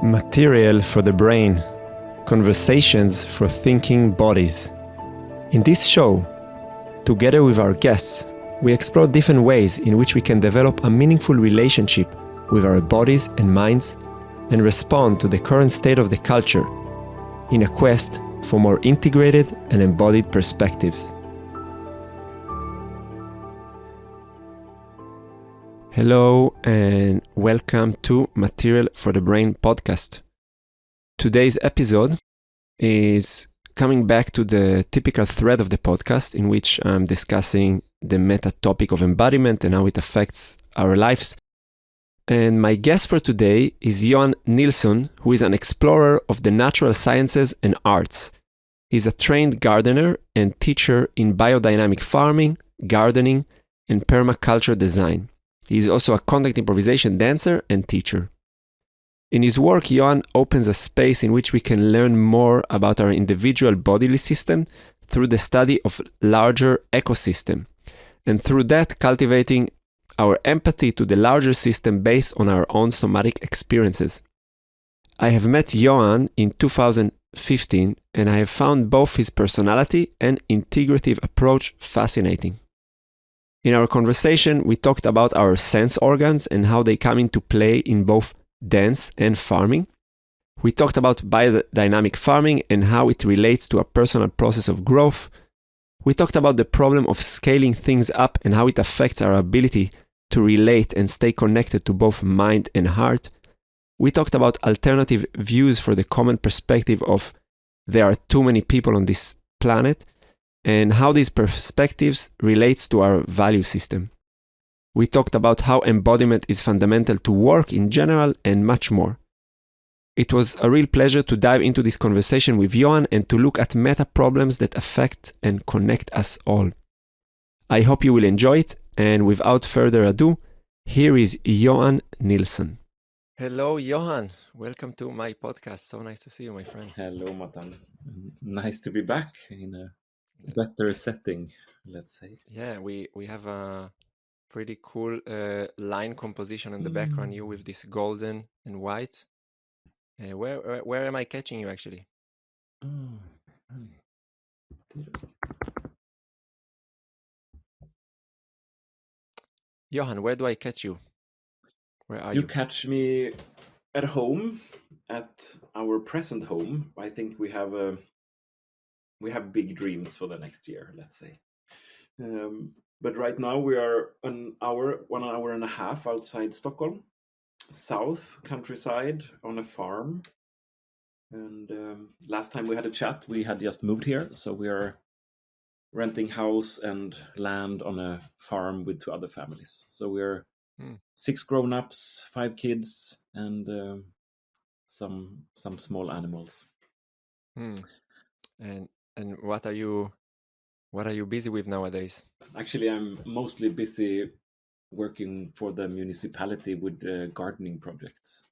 Material for the brain. Conversations for thinking bodies. In this show, together with our guests, we explore different ways in which we can develop a meaningful relationship with our bodies and minds and respond to the current state of the culture in a quest for more integrated and embodied perspectives. Hello and welcome to Material for the Brain podcast. Today's episode is coming back to the typical thread of the podcast in which I'm discussing the meta topic of embodiment and how it affects our lives. And my guest for today is Johan Nilsson, who is an explorer of the natural sciences and arts. He's a trained gardener and teacher in biodynamic farming, gardening, and permaculture design. He is also a contact improvisation dancer and teacher. In his work, Johan opens a space in which we can learn more about our individual bodily system through the study of larger ecosystem, and through that cultivating our empathy to the larger system based on our own somatic experiences. I have met Johan in 2015, and I have found both his personality and integrative approach fascinating. In our conversation, we talked about our sense organs and how they come into play in both dance and farming. We talked about biodynamic farming and how it relates to a personal process of growth. We talked about the problem of scaling things up and how it affects our ability to relate and stay connected to both mind and heart. We talked about alternative views for the common perspective of there are too many people on this planet, and how these perspectives relates to our value system. We talked about how embodiment is fundamental to work in general and much more. It was a real pleasure to dive into this conversation with Johan and to look at meta problems that affect and connect us all. I hope you will enjoy it, and without further ado, here is Johan Nilsson. Hello, Johan. Welcome to my podcast. So nice to see you, my friend. Hello, Matan. Nice to be back in a better setting, let's say. Yeah, we have a pretty cool line composition in the background, you with this golden and white. Where am I catching you actually? Johan, where do I catch you? Where are you? You catch me at home, at our present home. I think we have big dreams for the next year, let's say. But right now we are 1 hour and a half outside Stockholm, south countryside on a farm. And last time we had a chat, we had just moved here, so we are renting house and land on a farm with 2 other families. So we're 6 grown-ups, 5 kids, and some small animals. And what are you busy with nowadays? Actually, I'm mostly busy working for the municipality with gardening projects.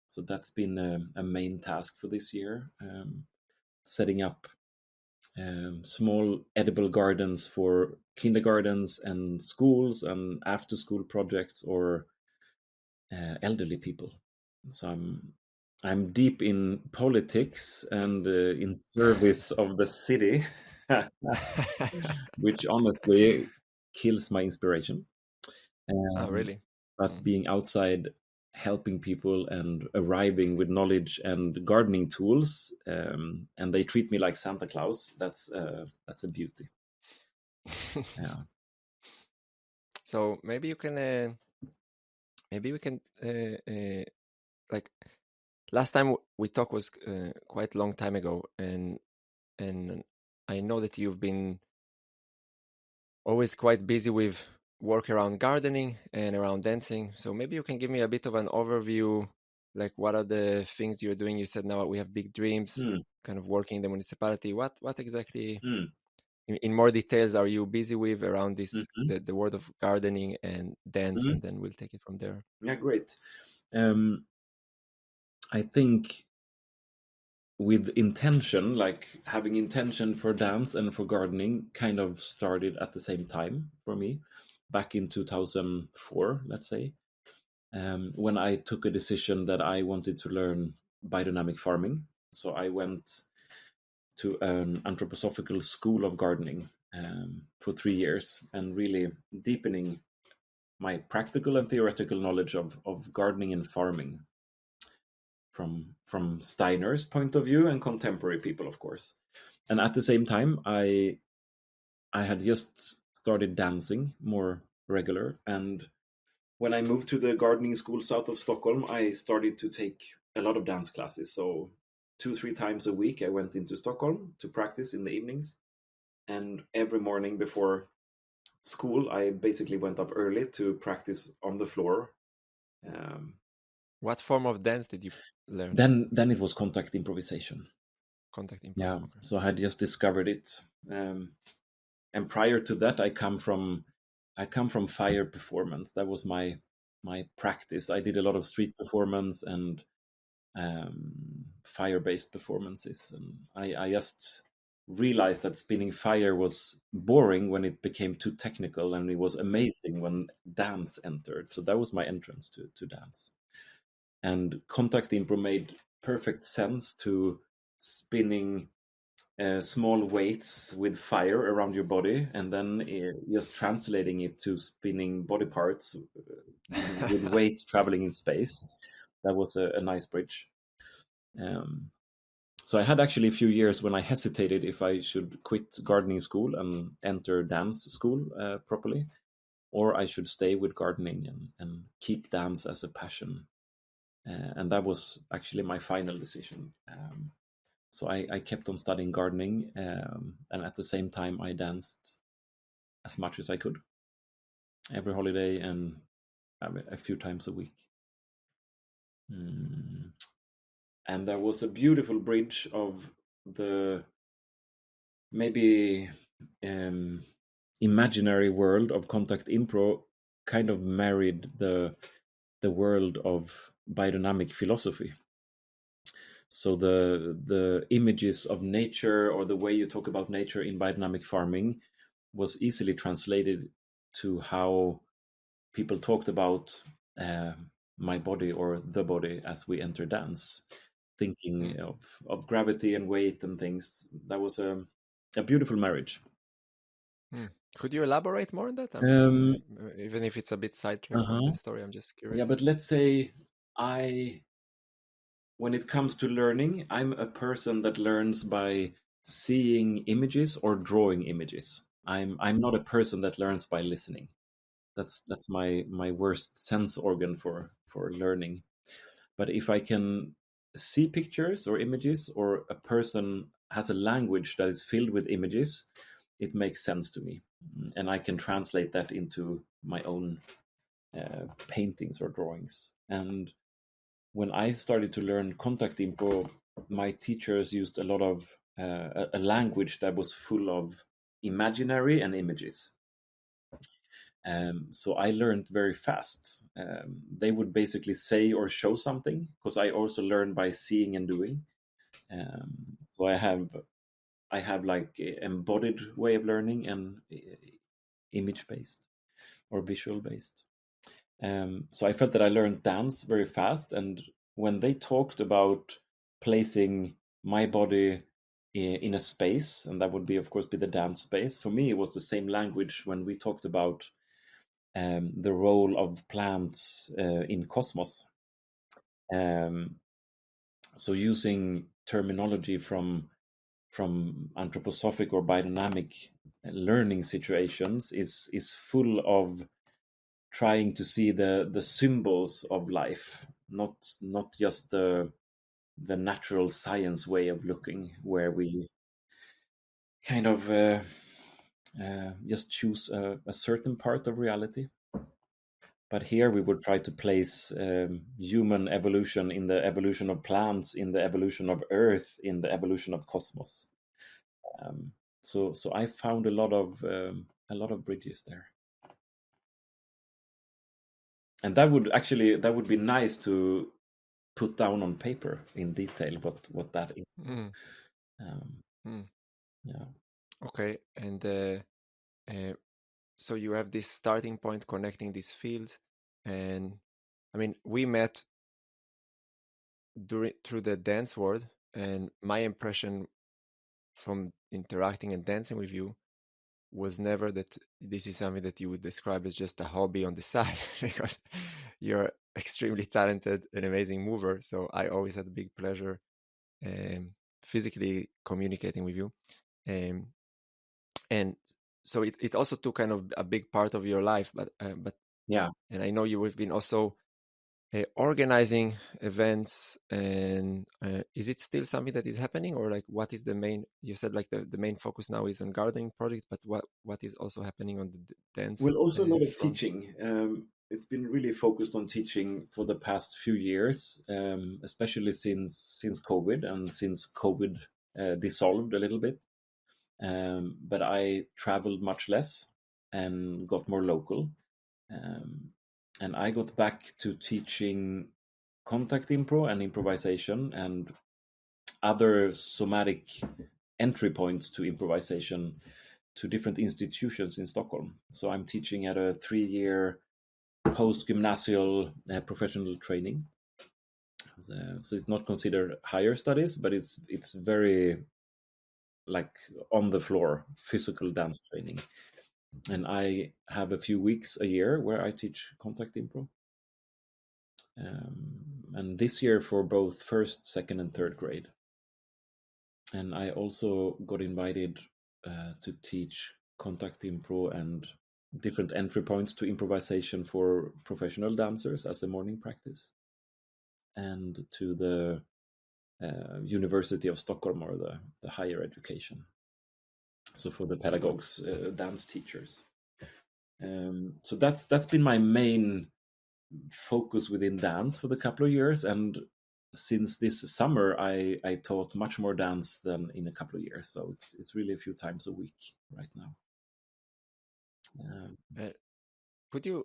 So that's been a main task for this year, setting up small edible gardens for kindergartens and schools and after-school projects or elderly people. So I'm deep in politics and in service of the city, which honestly kills my inspiration. Oh, really? But being outside, helping people and arriving with knowledge and gardening tools, and they treat me like Santa Claus. That's a beauty. Yeah. So maybe you can, maybe we can, like last time we talked was quite a long time ago, and I know that you've been always quite busy with work around gardening and around dancing. So maybe you can give me a bit of an overview, like what are the things you're doing? You said now we have big dreams, kind of working in the municipality. What exactly, in more details, are you busy with around this, the world of gardening and dance, and then we'll take it from there. Yeah, great. I think with intention, like having intention for dance and for gardening kind of started at the same time for me back in 2004, let's say, when I took a decision that I wanted to learn biodynamic farming. So I went to an anthroposophical school of gardening for 3 years, and really deepening my practical and theoretical knowledge of gardening and farming from Steiner's point of view and contemporary people, of course. And at the same time, I had just started dancing more regular, and when I moved to the gardening school south of Stockholm, I started to take a lot of dance classes. So 2-3 times a week I went into Stockholm to practice in the evenings, and every morning before school I basically went up early to practice on the floor. What form of dance did you learn? Then it was contact improvisation. Contact improv. Yeah, Okay. so I had just discovered it, and prior to that, I come from fire performance. That was my practice. I did a lot of street performance and fire-based performances, and I just realized that spinning fire was boring when it became too technical, and it was amazing when dance entered. So that was my entrance to dance. And contact improv made perfect sense to spinning small weights with fire around your body, and then just translating it to spinning body parts with weight traveling in space. That was a nice bridge. So I had actually a few years when I hesitated if I should quit gardening school and enter dance school properly, or I should stay with gardening and keep dance as a passion. And that was actually my final decision. So I kept on studying gardening, and at the same time I danced as much as I could every holiday and a few times a week. And there was a beautiful bridge of the maybe imaginary world of contact improv, kind of married the world of biodynamic philosophy. So the images of nature, or the way you talk about nature in biodynamic farming, was easily translated to how people talked about my body or the body as we enter dance, thinking of gravity and weight and things. That was a beautiful marriage. Could you elaborate more on that? Even if it's a bit sidetracked from the story, I'm just curious. Yeah, but let's say when it comes to learning, I'm a person that learns by seeing images or drawing images. I'm not a person that learns by listening. That's my worst sense organ for learning. But if I can see pictures or images, or a person has a language that is filled with images, it makes sense to me, and I can translate that into my own paintings or drawings. And when I started to learn contact improv, my teachers used a lot of a language that was full of imaginary and images. So I learned very fast. They would basically say or show something, because I also learn by seeing and doing. So I have like embodied way of learning and image based or visual based. So I felt that I learned dance very fast, and when they talked about placing my body in a space, and that would be, of course, be the dance space, for me it was the same language when we talked about the role of plants in cosmos. So using terminology from anthroposophic or biodynamic learning situations is full of trying to see the symbols of life, not just the natural science way of looking, where we kind of just choose a certain part of reality. But here we would try to place human evolution in the evolution of plants, in the evolution of Earth, in the evolution of cosmos. So I found a lot of bridges there, and that would be nice to put down on paper in detail what that is. Yeah. Okay, and so you have this starting point connecting these fields, and I mean, we met through the dance world, and my impression from interacting and dancing with you was never that this is something that you would describe as just a hobby on the side, because you're extremely talented and amazing mover. So I always had a big pleasure physically communicating with you. Um, and so it also took kind of a big part of your life, but Yeah. and I know you have been also organizing events, and is it still something that is happening, or like what is the main, you said like the main focus now is on gardening projects, but what is also happening on the dance Well, also a lot of front? teaching. It's been really focused on teaching for the past few years, especially since COVID and since COVID dissolved a little bit. But I traveled much less and got more local. Um, and I got back to teaching contact impro and improvisation and other somatic entry points to improvisation to different institutions in Stockholm. So I'm teaching at a 3-year post-gymnasial professional training. So it's not considered higher studies, but it's very like on the floor physical dance training. And I have a few weeks a year where I teach contact improv. And this year for both first, second, and third grade. And I also got invited to teach contact improv and different entry points to improvisation for professional dancers as a morning practice, and to the University of Stockholm, or the higher education. So for the pedagogues, dance teachers. So that's been my main focus within dance for the couple of years, and since this summer I taught much more dance than in a couple of years, so it's really a few times a week right now. Uh, could you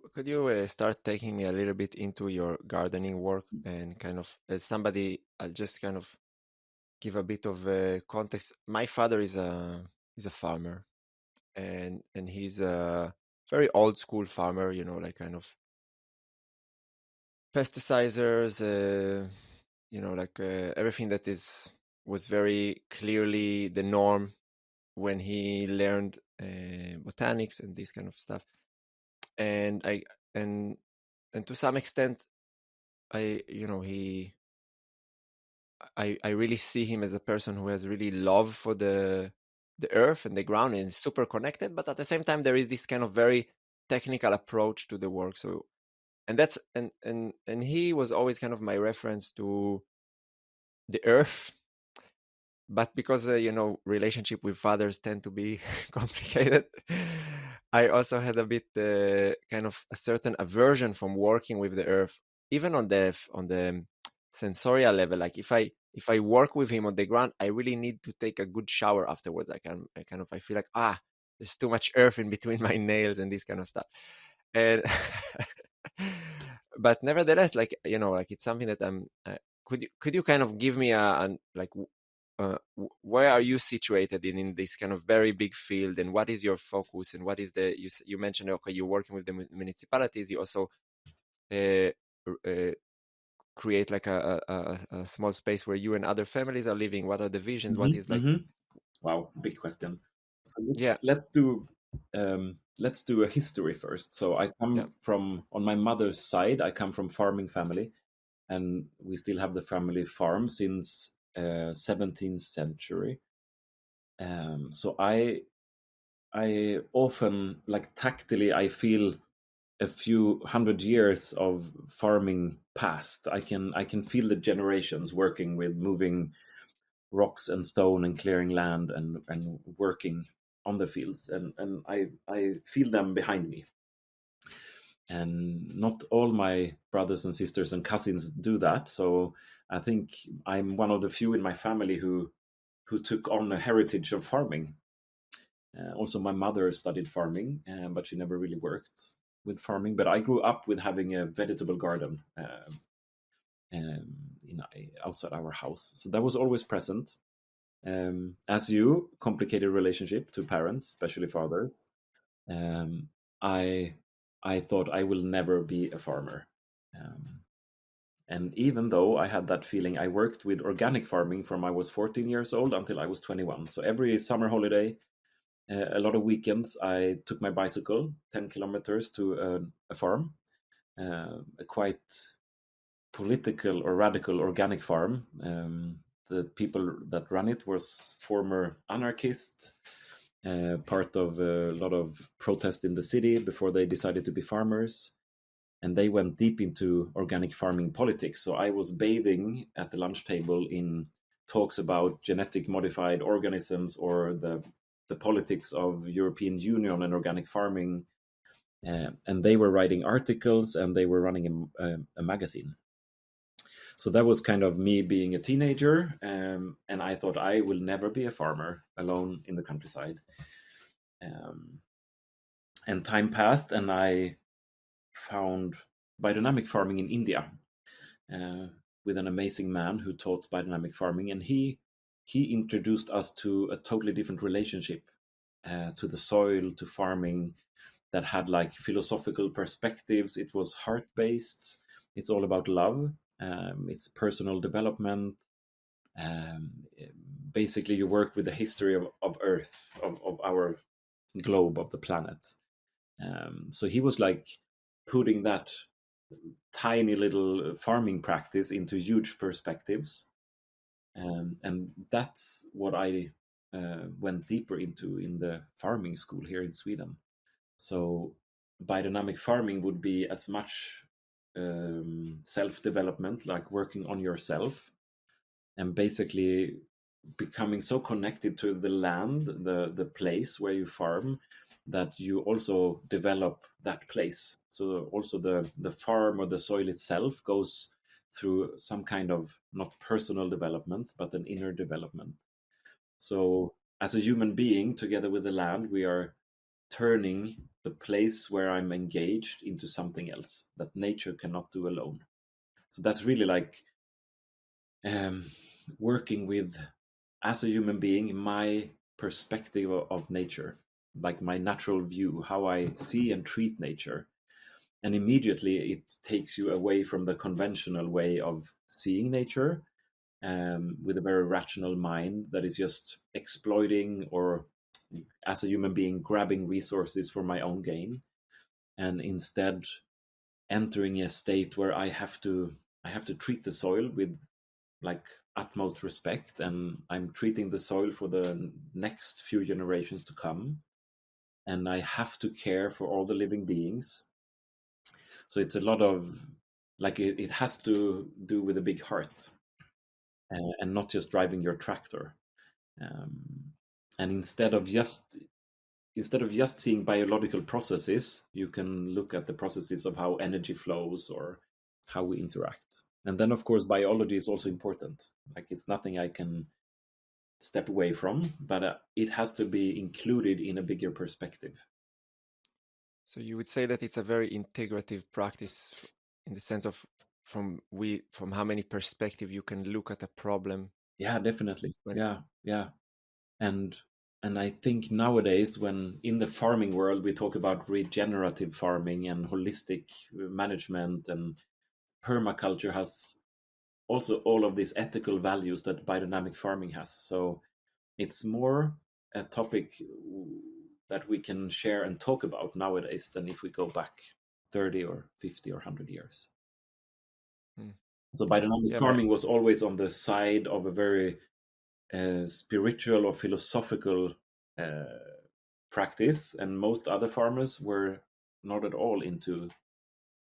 start taking me a little bit into your gardening work, and kind of as somebody, I'll just kind of give a bit of context. My father is a farmer, and he's a very old school farmer, you know, like kind of pesticizers, you know, like everything that was very clearly the norm when he learned botanics and this kind of stuff. And and and to some extent, you know, I really see him as a person who has really love for the earth and the ground, and is super connected, but at the same time there is this kind of very technical approach to the work. So, and that's and he was always kind of my reference to the earth. But because you know, relationship with fathers tend to be complicated, I also had a bit kind of a certain aversion from working with the earth, even on the sensorial level. Like if I work with him on the ground, I really need to take a good shower afterwards. I feel like, there's too much earth in between my nails and this kind of stuff. And but nevertheless, like, you know, like it's something that I'm could you kind of give me like where are you situated in this kind of very big field, and what is your focus, and what is you mentioned, okay, you're working with the municipalities, you also uh, uh, create like a small space where you and other families are living. What are the visions? What is like? Wow, big question. So Yeah, let's do a history first. So I yeah, come from, on my mother's side, I come from farming family, and we still have the family farm since 17th century. So I often, like, tactily, I feel a few hundred years of farming past. I can feel the generations working with moving rocks and stone and clearing land and working on the fields, and I feel them behind me. And not all my brothers and sisters and cousins do that, so I think I'm one of the few in my family who took on a heritage of farming. Also, my mother studied farming, but she never really worked with farming. But I grew up with having a vegetable garden in outside our house, so that was always present. As you, complicated relationship to parents, especially fathers. Um, I I thought I will never be a farmer. Um, And even though I had that feeling, I worked with organic farming from I was 14 years old until I was 21. So every summer holiday, a lot of weekends, I took my bicycle 10 kilometers to a farm, a quite political or radical organic farm. The people that run it was former anarchists, part of a lot of protest in the city before they decided to be farmers. And they went deep into organic farming politics. So I was bathing at the lunch table in talks about genetic modified organisms or the politics of European Union and organic farming. And they were writing articles and they were running a magazine. So that was kind of me being a teenager. And I thought I will never be a farmer alone in the countryside. And time passed and I found biodynamic farming in India with an amazing man who taught biodynamic farming. And he introduced us to a totally different relationship to the soil, to farming, that had like philosophical perspectives. It was heart-based. It's all about love. It's personal development. Basically, you work with the history of Earth, of our globe, of the planet. So he was like putting that tiny little farming practice into huge perspectives. And that's what I went deeper into in the farming school here in Sweden. So biodynamic farming would be as much self-development, like working on yourself and basically becoming so connected to the land, the place where you farm, that you also develop that place. So also the farm or the soil itself goes through some kind of not personal development, but an inner development. So as a human being, together with the land, we are turning the place where I'm engaged into something else that nature cannot do alone. So that's really like working with, as a human being, my perspective of nature, like my natural view, how I see and treat nature. And immediately it takes you away from the conventional way of seeing nature, with a very rational mind that is just exploiting, or as a human being grabbing resources for my own gain, and instead entering a state where I have to treat the soil with like utmost respect, and I'm treating the soil for the next few generations to come, and I have to care for all the living beings. So it's a lot of like it has to do with a big heart, and not just driving your tractor. And instead of just seeing biological processes, you can look at the processes of how energy flows or how we interact. And then, of course, biology is also important. Like it's nothing I can step away from, but it has to be included in a bigger perspective. So you would say that it's a very integrative practice in the sense of from how many perspectives you can look at a problem. Yeah, definitely. Yeah. And I think nowadays, when in the farming world we talk about regenerative farming and holistic management, and permaculture has also all of these ethical values that biodynamic farming has. So it's more a topic that we can share and talk about nowadays than if we go back 30 or 50 or 100 years. So biodynamic farming was always on the side of a very spiritual or philosophical practice, and most other farmers were not at all into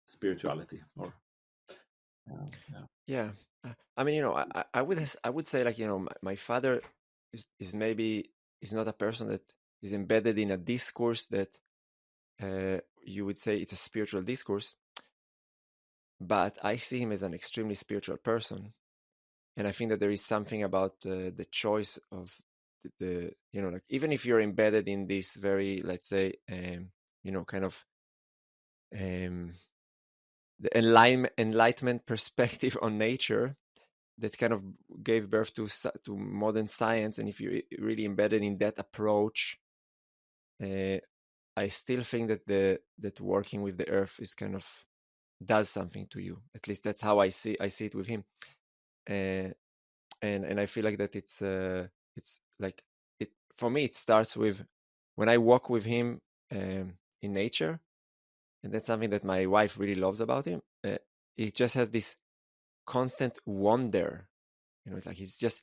spirituality. Or I mean, I would say, like, my father is maybe is not a person that is embedded in a discourse that you would say it's a spiritual discourse, but I see him as an extremely spiritual person. And I think that there is something about the choice of the like, even if you're embedded in this very, let's say, kind of the enlightenment perspective on nature that kind of gave birth to modern science, and if you're really embedded in that approach, I still think that that working with the earth is kind of does something to you. At least that's how I see it with him. And I feel like that it's like it for me. It starts with when I walk with him in nature, and that's something that my wife really loves about him. He just has this constant wonder, it's like he's just,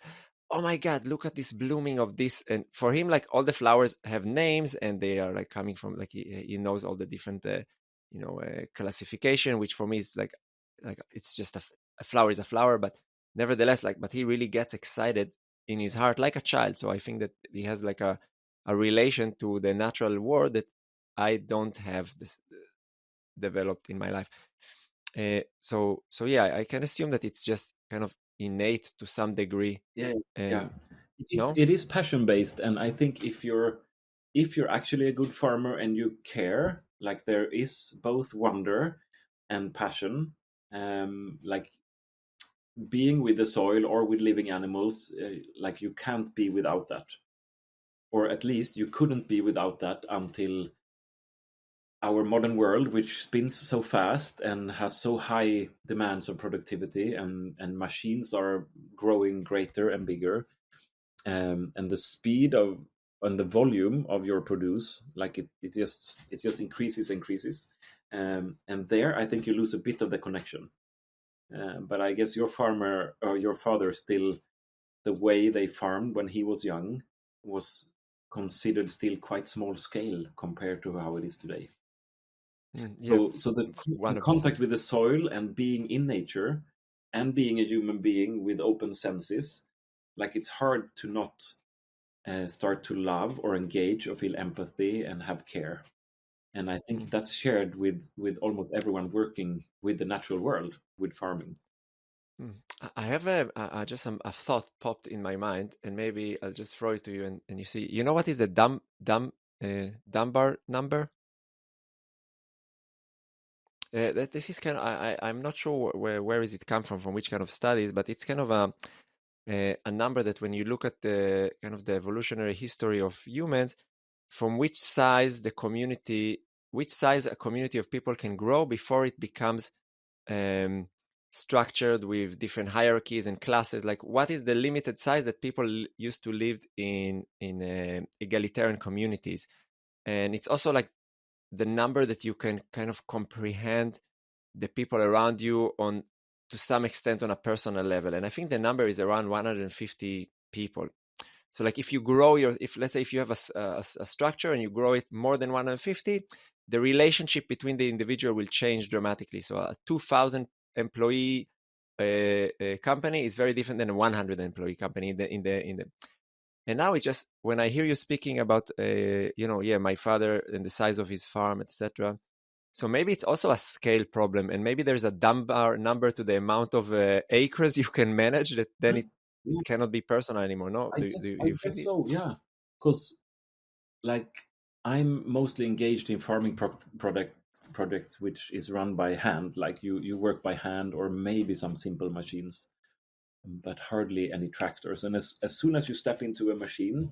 oh my god, look at this blooming of this. And for him, like, all the flowers have names, and they are like coming from, like, he knows all the different classification, which for me is like it's just a flower is a flower, but nevertheless, like, but he really gets excited in his heart like a child. So I think that he has like a relation to the natural world that I don't have this developed in my life. So yeah, I can assume that it's just kind of innate to some degree. Yeah, yeah. And It is no. it is passion based, and I think if you're actually a good farmer and you care, like there is both wonder and passion, like being with the soil or with living animals, like you can't be without that, or at least you couldn't be without that until our modern world, which spins so fast and has so high demands of productivity, and machines are growing greater and bigger, and the speed of and the volume of your produce, like it just increases, and there I think you lose a bit of the connection. But I guess your farmer or your father still, the way they farmed when he was young was considered still quite small scale compared to how it is today. Yeah, So the 100%. contact with the soil and being in nature and being a human being with open senses, like it's hard to not start to love or engage or feel empathy and have care. And I think Mm. that's shared with almost everyone working with the natural world, with farming. Mm. I have just a thought popped in my mind, and maybe I'll just throw it to you, and you see. You know what is the Dunbar number? This is kind of, I'm not sure where is it come from which kind of studies, but it's kind of a number that when you look at the kind of the evolutionary history of humans, from which size a community of people can grow before it becomes um, structured with different hierarchies and classes. Like, what is the limited size that people used to live in egalitarian communities? And it's also like the number that you can kind of comprehend the people around you on, to some extent, on a personal level. And I think the number is around 150 people. So like, if let's say if you have a structure and you grow it more than 150, the relationship between the individual will change dramatically. So a 2,000 employee company is very different than a 100 employee company in the. And now, it just, when I hear you speaking about my father and the size of his farm, etc. So maybe it's also a scale problem, and maybe there's a Dunbar number to the amount of acres you can manage, that then Mm. it Yeah, cannot be personal anymore. No, I guess do I you think guess it? so. Yeah, because like I'm mostly engaged in farming projects which is run by hand. Like you work by hand or maybe some simple machines, but hardly any tractors. And as soon as you step into a machine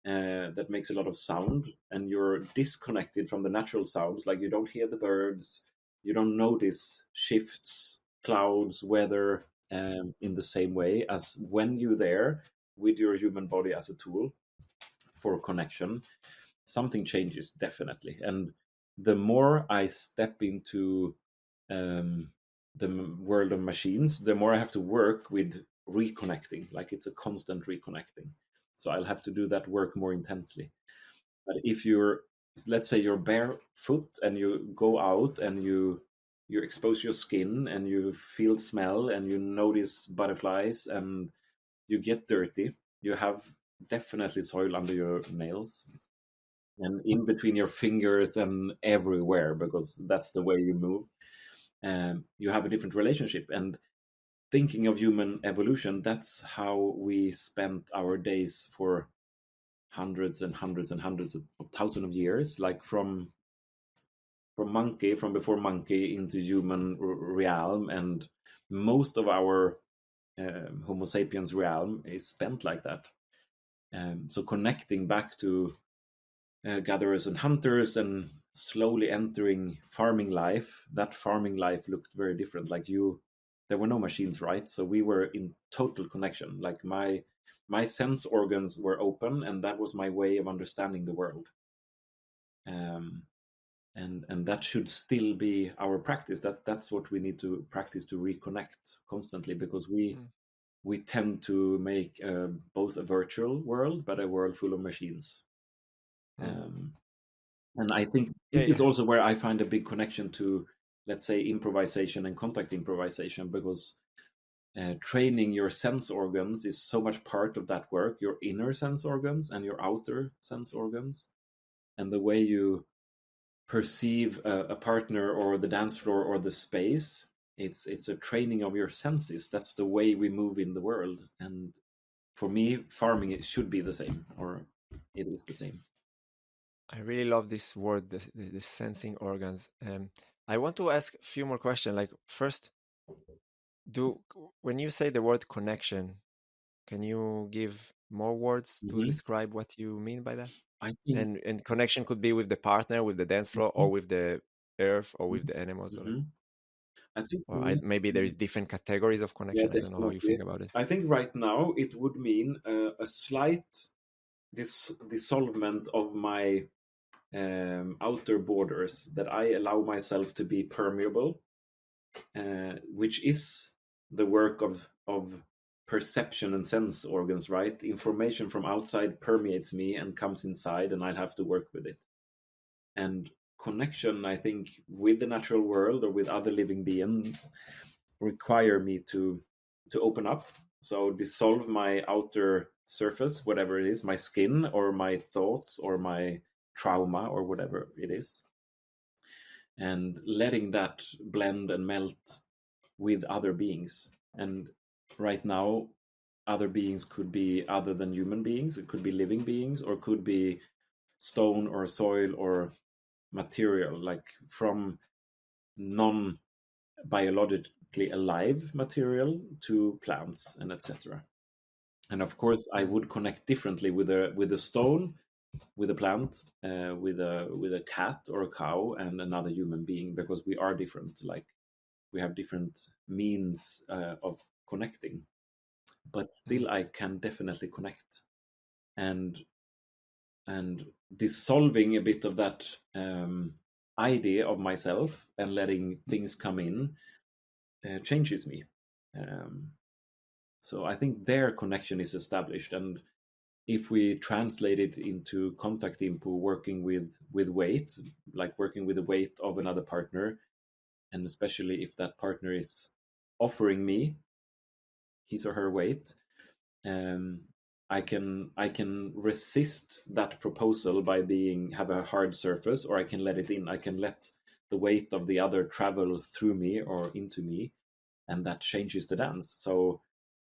that makes a lot of sound and you're disconnected from the natural sounds, like you don't hear the birds, you don't notice shifts, clouds, weather, in the same way as when you're there with your human body as a tool for connection, something changes definitely. And the more I step into um, the world of machines, the more I have to work with reconnecting. Like it's a constant reconnecting. So I'll have to do that work more intensely. But if you're, let's say, you're barefoot and you go out and you expose your skin and you feel smell and you notice butterflies and you get dirty, you have definitely soil under your nails and in between your fingers and everywhere, because that's the way you move. You have a different relationship. And thinking of human evolution, that's how we spent our days for hundreds and hundreds and hundreds of thousands of years, like from before monkey into human realm. And most of our Homo sapiens realm is spent like that. So connecting back to gatherers and hunters and slowly entering farming life, that farming life looked very different. Like there were no machines, right? So we were in total connection. Like my sense organs were open, and that was my way of understanding the world. And that should still be our practice. That's what we need to practice, to reconnect constantly, because we tend to make both a virtual world but a world full of machines. And I think this is also where I find a big connection to, let's say, improvisation and contact improvisation, because training your sense organs is so much part of that work, your inner sense organs and your outer sense organs, and the way you perceive a partner or the dance floor or the space. It's a training of your senses. That's the way we move in the world. And for me, farming, it should be the same, or it is the same. I really love this word, the sensing organs. I want to ask a few more questions. Like, first, when you say the word connection, can you give more words to describe what you mean by that? I think, and connection could be with the partner, with the dance floor, or with the earth, or with the animals. I think for Or me, maybe there is different categories of connection. I don't know how you think about it. I think right now it would mean a slight dissolvement of my outer borders, that I allow myself to be permeable, which is the work of perception and sense organs, right? Information from outside permeates me and comes inside, and I'll have to work with it. And connection, I think, with the natural world or with other living beings require me to open up. So dissolve my outer surface, whatever it is, my skin or my thoughts or my trauma or whatever it is, and letting that blend and melt with other beings. And right now, other beings could be other than human beings. It could be living beings, or could be stone or soil or material, like from non biologically alive material to plants and etc. And of course, I would connect differently with a stone, with a plant, with a cat or a cow, and another human being, because we are different. Like, we have different means of connecting, but still I can definitely connect. And dissolving a bit of that idea of myself and letting things come in changes me. So I think their connection is established. And if we translate it into contact impo, working with weight, like working with the weight of another partner, and especially if that partner is offering me his or her weight, I can resist that proposal by have a hard surface, or I can let it in. I can let the weight of the other travel through me or into me, and that changes the dance. So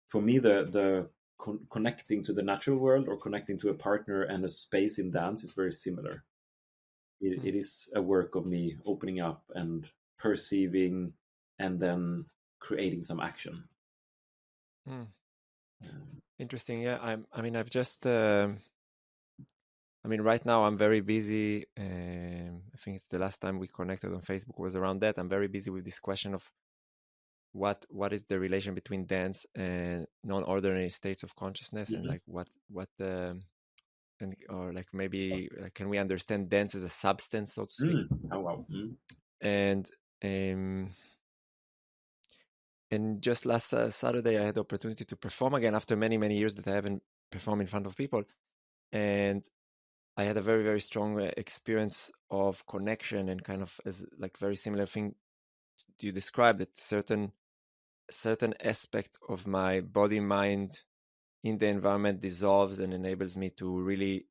for me, the connecting to the natural world or connecting to a partner and a space in dance is very similar. It is a work of me opening up and perceiving, and then creating some action. Interesting. Yeah, I've just. Right now I'm very busy. I think it's the last time we connected on Facebook was around that. I'm very busy with this question of what is the relation between dance and non-ordinary states of consciousness, and like what or like maybe can we understand dance as a substance, so to speak? Oh wow. And just last Saturday I had the opportunity to perform again after many years that I haven't performed in front of people, and I had a very, very strong experience of connection, and kind of as like very similar thing you described, that certain aspect of my body mind in the environment dissolves and enables me to really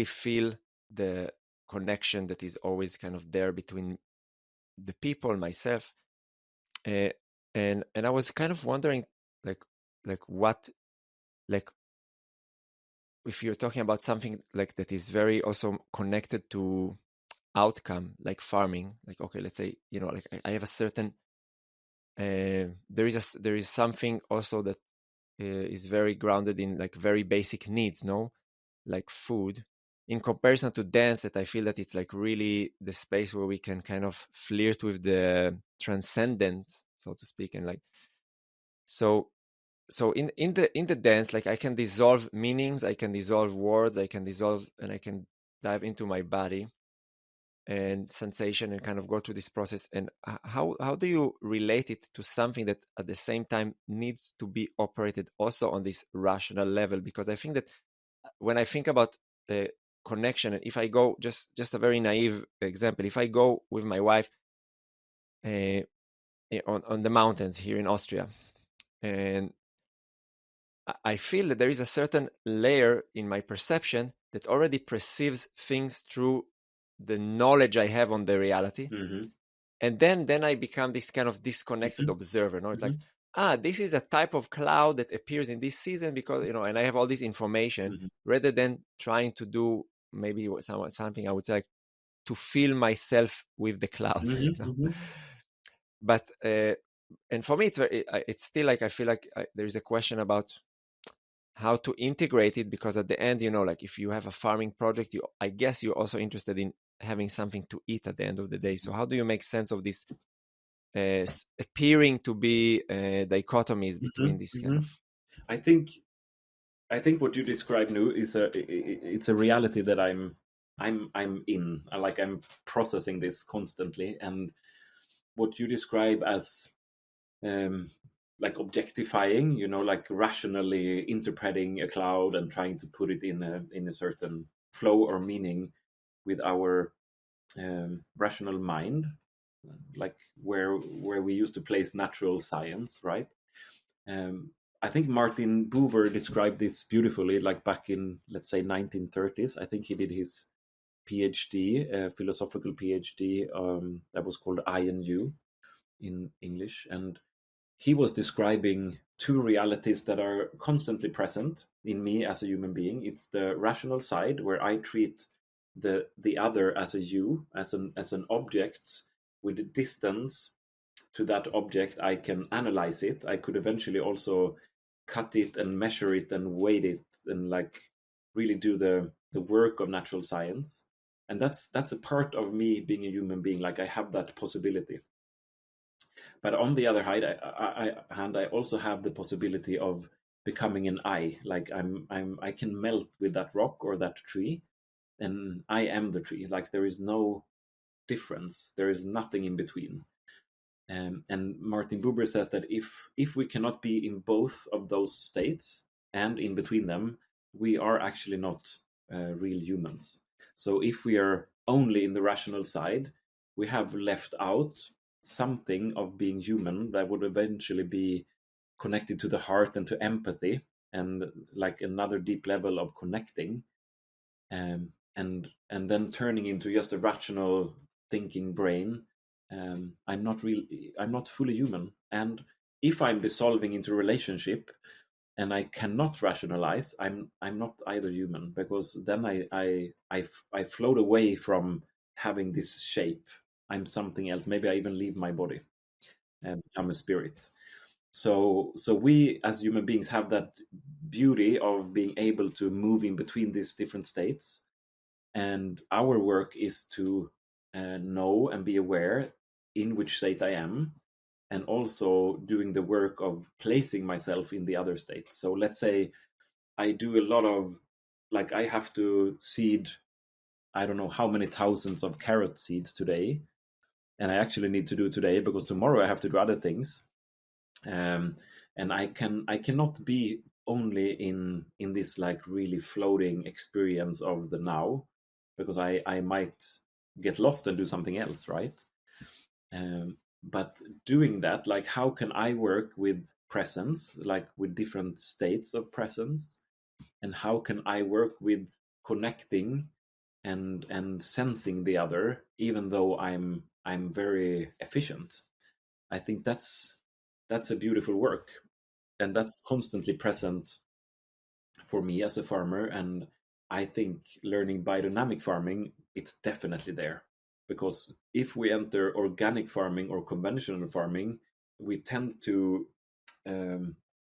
feel the connection that is always kind of there between the people, myself, and I was kind of wondering, like what, like if you're talking about something like that is very also connected to outcome, like farming, like, okay, let's say, like I have a certain there is something also that is very grounded in like very basic needs, no, like food, in comparison to dance, that I feel that it's like really the space where we can kind of flirt with the transcendence, so to speak. And like, so in the dance, like I can dissolve meanings, I can dissolve words, I can dissolve, and I can dive into my body and sensation and kind of go through this process. And how do you relate it to something that at the same time needs to be operated also on this rational level? Because I think that when I think about connection, and if I go just a very naive example, if I go with my wife on the mountains here in Austria, and I feel that there is a certain layer in my perception that already perceives things through the knowledge I have on the reality. Mm-hmm. And then I become this kind of disconnected Mm-hmm. observer. No, it's Mm-hmm. like, this is a type of cloud that appears in this season because, and I have all this information, Mm-hmm. rather than trying to do maybe something I would say, like, to feel myself with the cloud. Mm-hmm. Mm-hmm. But and for me, it's still like I feel like there is a question about how to integrate it, because at the end, like if you have a farming project, I guess you're also interested in having something to eat at the end of the day. So how do you make sense of this appearing to be dichotomies between this kind Mm-hmm. of? I think what you describe now is it's a reality that I'm in. I'm processing this constantly, and what you describe as like objectifying, like rationally interpreting a cloud and trying to put it in a certain flow or meaning with our rational mind, like where we used to place natural science, right? Um, I think Martin Buber described this beautifully, like back in, let's say, 1930s. I think he did his PhD, philosophical PhD, that was called I and You in English. And he was describing two realities that are constantly present in me as a human being. It's the rational side, where I treat the other as a you, as an object with a distance to that object. I can analyze it. I could eventually also cut it and measure it and weight it and like really do the work of natural science. And that's a part of me being a human being. Like I have that possibility. But on the other hand, I also have the possibility of becoming an I. Like I can melt with that rock or that tree, and I am the tree. Like there is no difference. There is nothing in between. And Martin Buber says that if we cannot be in both of those states and in between them, we are actually not real humans. So if we are only in the rational side, we have left out something of being human that would eventually be connected to the heart and to empathy and like another deep level of connecting, and then turning into just a rational thinking brain. I'm not fully human. And if I'm dissolving into a relationship and I cannot rationalize, I'm not either human, because then I float away from having this shape. I'm something else. Maybe I even leave my body and become a spirit. So we as human beings have that beauty of being able to move in between these different states, and our work is to know and be aware in which state I am, and also doing the work of placing myself in the other state. So let's say I do a lot of, like, I have to seed, I don't know how many thousands of carrot seeds today, and I actually need to do it today because tomorrow I have to do other things. And I cannot be only in this like really floating experience of the now, because I might get lost and do something else, right? But doing that, like, how can I work with presence, like with different states of presence, and how can I work with connecting and sensing the other, even though I'm very efficient? I think that's a beautiful work, and that's constantly present for me as a farmer. And I think learning biodynamic farming, it's definitely there, because if we enter organic farming or conventional farming, we tend to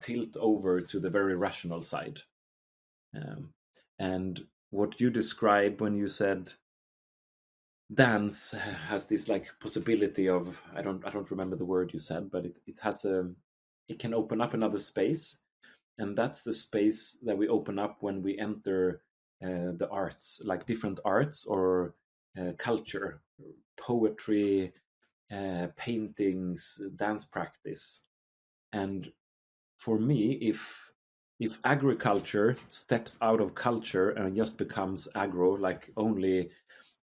tilt over to the very rational side, um, and what you described when you said dance has this like possibility of, I don't remember the word you said, but it can open up another space, and that's the space that we open up when we enter the arts, like different arts or culture, poetry, paintings, dance practice. And for me, if agriculture steps out of culture and just becomes agro, like only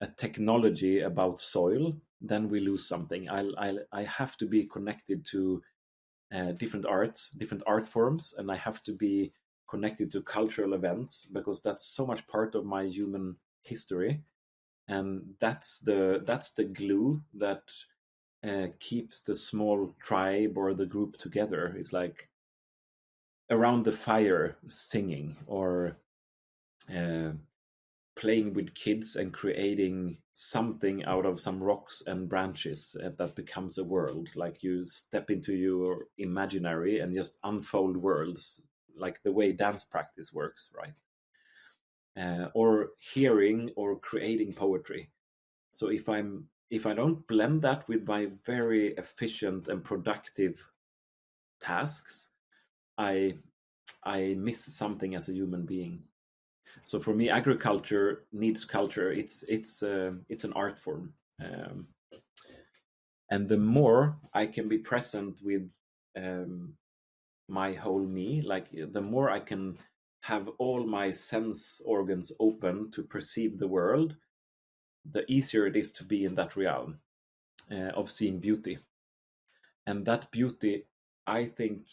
a technology about soil, then we lose something. I have to be connected to different arts, different art forms, and I have to be connected to cultural events, because that's so much part of my human history, and that's the glue that keeps the small tribe or the group together. It's like around the fire singing, or uh, playing with kids and creating something out of some rocks and branches that becomes a world. Like you step into your imaginary and just unfold worlds, like the way dance practice works, right? Or hearing or creating poetry. So if I don't blend that with my very efficient and productive tasks, I miss something as a human being. So for me, agriculture needs culture. It's an art form, and the more I can be present with my whole me, like the more I can have all my sense organs open to perceive the world, the easier it is to be in that realm of seeing beauty. And that beauty, I think,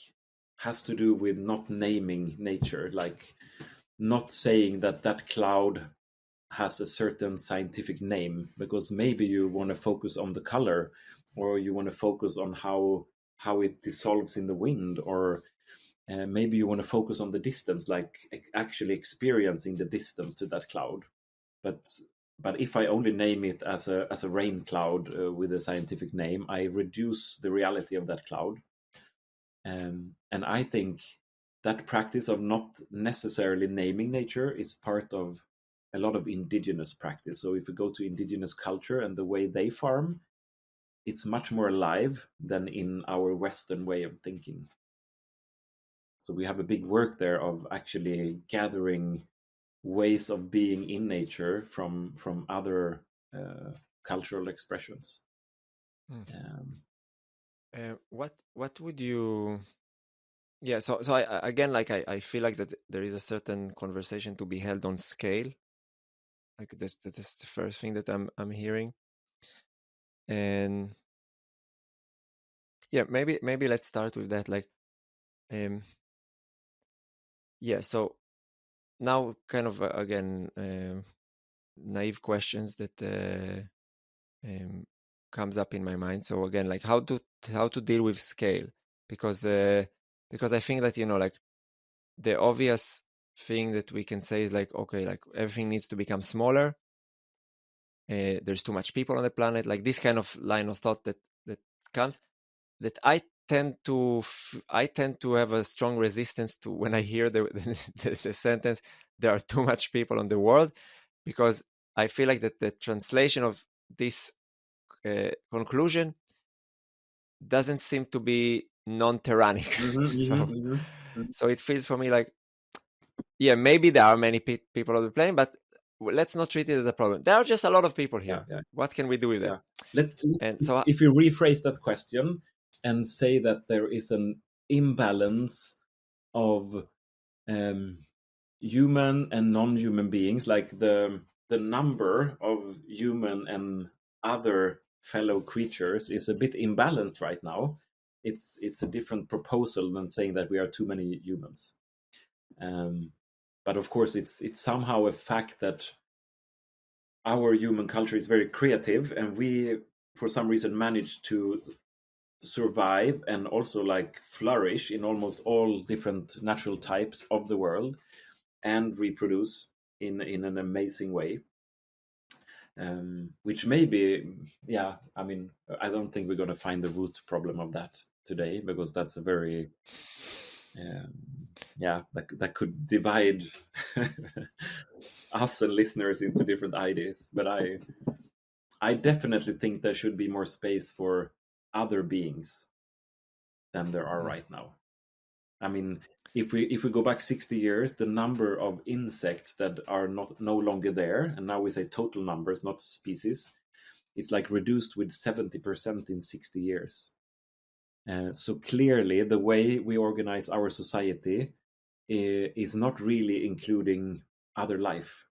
has to do with not naming nature, like not saying that that cloud has a certain scientific name, because maybe you want to focus on the color, or you want to focus on how it dissolves in the wind, or maybe you want to focus on the distance, like actually experiencing the distance to that cloud. But if I only name it as a rain cloud with a scientific name, I reduce the reality of that cloud. And I think that practice of not necessarily naming nature is part of a lot of indigenous practice. So if you go to indigenous culture and the way they farm, it's much more alive than in our Western way of thinking. So we have a big work there of actually gathering ways of being in nature from other cultural expressions. What would you? Yeah, so I again, like I feel like that there is a certain conversation to be held on scale. Like that's the first thing that I'm hearing, and yeah, maybe let's start with that. Like, yeah. So now, kind of again, naive questions that comes up in my mind. So again, like how to deal with scale, because I think that like the obvious thing that we can say is like, okay, like everything needs to become smaller. There's too much people on the planet. Like this kind of line of thought that comes, that I tend to have a strong resistance to when I hear the sentence, there are too much people on the world, because I feel like that the translation of this conclusion doesn't seem to be non-tyrannic. So it feels for me like, yeah, maybe there are many people on the plane, but let's not treat it as a problem. There are just a lot of people here. Yeah. What can we do with that? If you rephrase that question and say that there is an imbalance of human and non-human beings, like the number of human and other fellow creatures is a bit imbalanced right now. It's a different proposal than saying that we are too many humans. But of course, it's somehow a fact that our human culture is very creative, and we, for some reason, manage to survive and also like flourish in almost all different natural types of the world, and reproduce in an amazing way. Which may be, yeah, I mean, I don't think we're going to find the root problem of that today, because that's a very, that could divide us and listeners into different ideas. But I definitely think there should be more space for other beings than there are right now. I mean, if we go back 60 years, the number of insects that are no longer there, and now we say total numbers, not species, it's like reduced with 70% in 60 years. So clearly, the way we organize our society is not really including other life.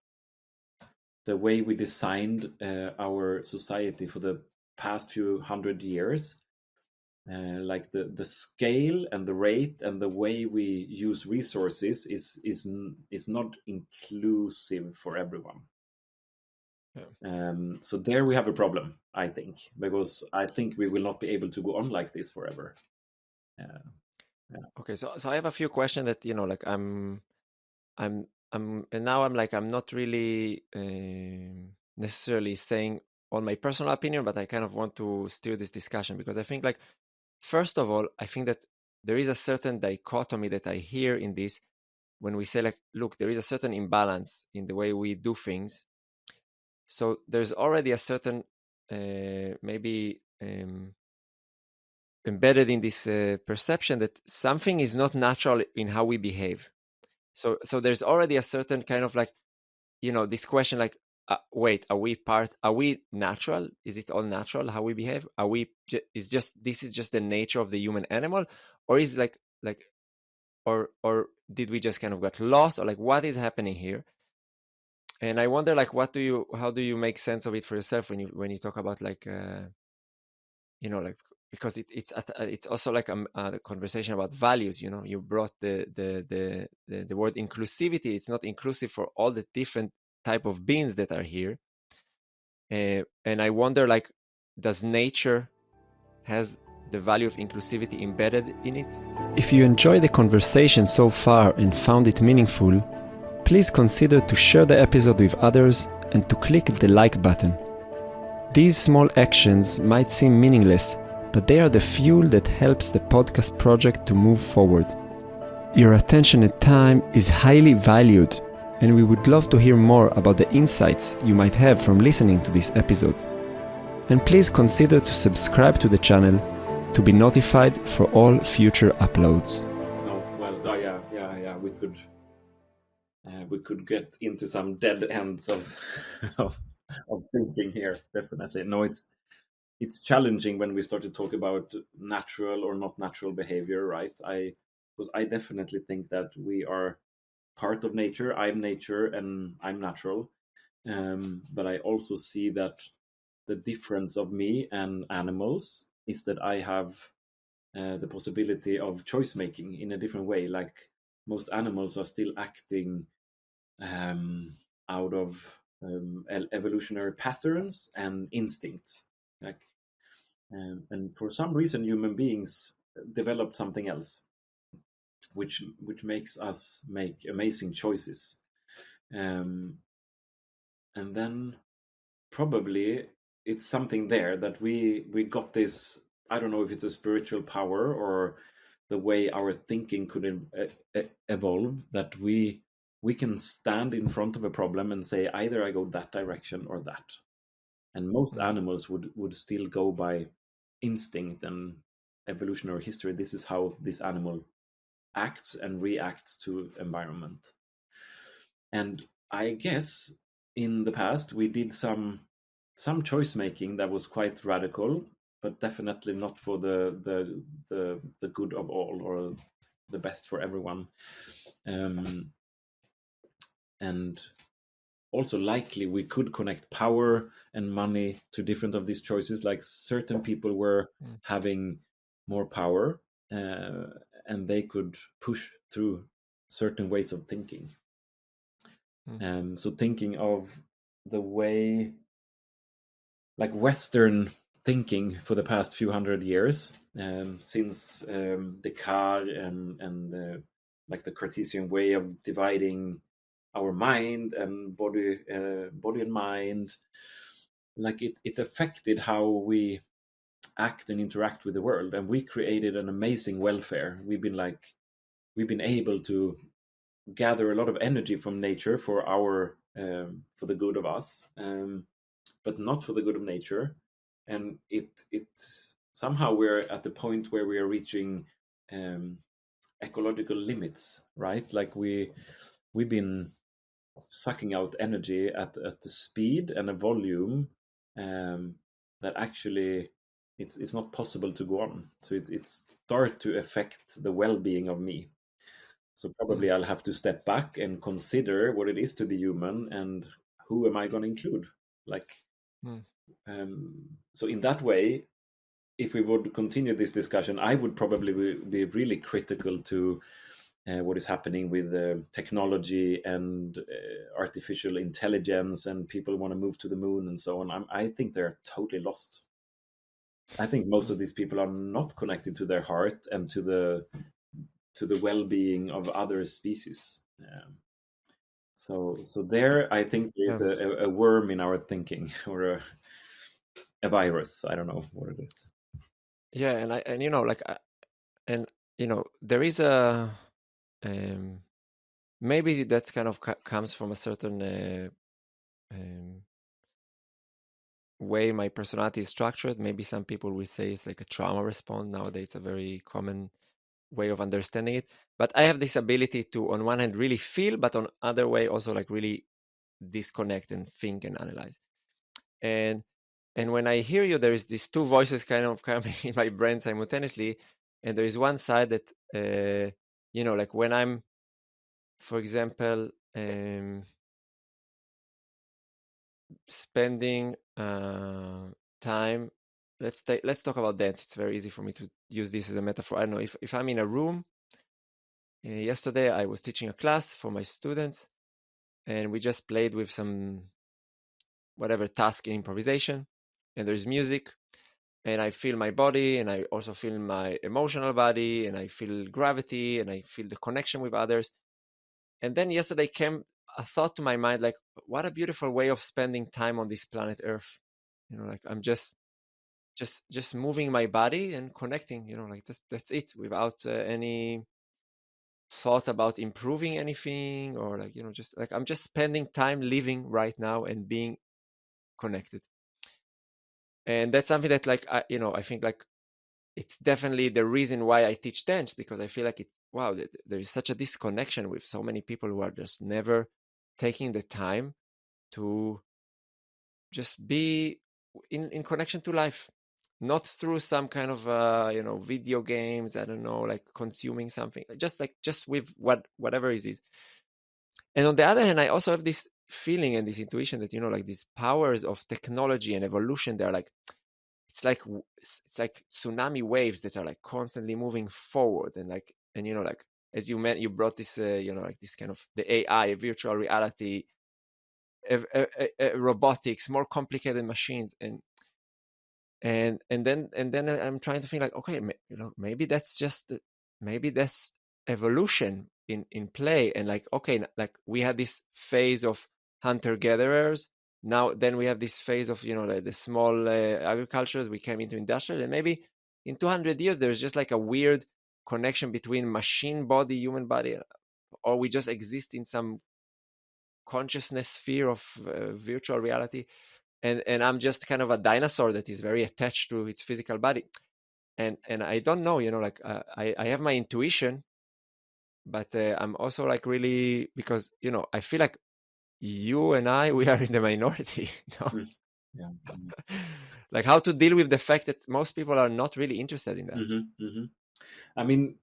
The way we designed our society for the past few hundred years, like the scale and the rate and the way we use resources is not inclusive for everyone. So there we have a problem, I think, because I think we will not be able to go on like this forever. Okay, so I have a few questions that like I'm and now I'm not really necessarily saying all my personal opinion, but I kind of want to steer this discussion because I think, like, first of all, I think that there is a certain dichotomy that I hear in this when we say, like, look, there is a certain imbalance in the way we do things. So there's already a certain maybe embedded in this perception that something is not natural in how we behave. So there's already a certain kind of, like, this question, like, wait, are we natural? Is it all natural how we behave? Are we this is just the nature of the human animal, or is like or did we just kind of get lost, or like what is happening here? And I wonder, like, how do you make sense of it for yourself when you talk about, like, like, because it's also like a conversation about values. You brought the word inclusivity. It's not inclusive for all the different type of beings that are here, and I wonder, like, does nature has the value of inclusivity embedded in it? If you enjoyed the conversation so far and found it meaningful, please consider to share the episode with others and to click the like button. These small actions might seem meaningless, but they are the fuel that helps the podcast project to move forward. Your attention and time is highly valued, and we would love to hear more about the insights you might have from listening to this episode. And please consider to subscribe to the channel to be notified for all future uploads. Yeah. We could get into some dead ends of thinking here. Definitely, no. It's challenging when we start to talk about natural or not natural behavior, right? Because I definitely think that we are part of nature. I'm nature and I'm natural, but I also see that the difference of me and animals is that I have the possibility of choice making in a different way. Like, most animals are still acting out of evolutionary patterns and instincts. Like, and for some reason, human beings developed something else, which makes us make amazing choices. And then probably it's something there that we got this. I don't know if it's a spiritual power or the way our thinking could evolve, that we can stand in front of a problem and say, either I go that direction or that. And most animals would still go by instinct and evolutionary history. This is how this animal acts and reacts to environment. And I guess in the past we did some choice making that was quite radical, but definitely not for the good of all or the best for everyone. And also, likely we could connect power and money to different of these choices. Like, certain people were having more power, and they could push through certain ways of thinking. So thinking of the way, like, Western thinking for the past few hundred years, since Descartes and like the Cartesian way of dividing our mind and body and mind, like, it affected how we act and interact with the world, and we created an amazing welfare. We've been able to gather a lot of energy from nature for our for the good of us, but not for the good of nature. And it somehow we're at the point where we are reaching ecological limits, right? Like we've been sucking out energy at the speed and a volume that actually it's not possible to go on. So it start to affect the well-being of me. So probably I'll have to step back and consider what it is to be human and who am I going to include. Like, so in that way, if we would continue this discussion, I would probably be really critical to what is happening with technology and artificial intelligence, and people want to move to the moon and so on. I think they're totally lost. I think most of these people are not connected to their heart and to the well-being of other species. So there, I think there is a worm in our thinking, or a virus. I don't know what it is. Yeah, there is a maybe that's kind of comes from a certain way my personality is structured. Maybe some people will say it's like a trauma response. Nowadays, it's a very common way of understanding it. But I have this ability to, on one hand, really feel, but on other way also like really disconnect and think and analyze. And when I hear you, there is these two voices kind of coming in my brain simultaneously. And there is one side that, like when I'm, for example, spending time, let's talk about dance. It's very easy for me to use this as a metaphor. I don't know, if I'm in a room, yesterday I was teaching a class for my students, and we just played with some whatever task in improvisation, and there's music, and I feel my body, and I also feel my emotional body, and I feel gravity, and I feel the connection with others. And then yesterday came a thought to my mind, like, what a beautiful way of spending time on this planet Earth. Like I'm just moving my body and connecting, like that's it, without any thought about improving anything, or like, just like I'm just spending time living right now and being connected. And that's something that, like, I think like it's definitely the reason why I teach dance, because I feel like there is such a disconnection with so many people who are just never taking the time to just be in connection to life, not through some kind of video games, I don't know, like consuming something, just with whatever it is. And on the other hand, I also have this feeling and this intuition that, like these powers of technology and evolution, they're like, it's like tsunami waves that are like constantly moving forward, and like, and like, as you meant, you brought this like this kind of the AI, virtual reality, robotics, more complicated machines, and then I'm trying to think like, okay, maybe that's evolution in play. And like, okay, like we had this phase of hunter gatherers, now then we have this phase of the small agricultures, we came into industrial, and maybe in 200 years there's just like a weird connection between machine body, human body, or we just exist in some consciousness sphere of virtual reality, and I'm just kind of a dinosaur that is very attached to its physical body. And I don't know, like I have my intuition, but I'm also like really, because I feel like you and we are in the minority. Yeah. Like how to deal with the fact that most people are not really interested in that. I mean,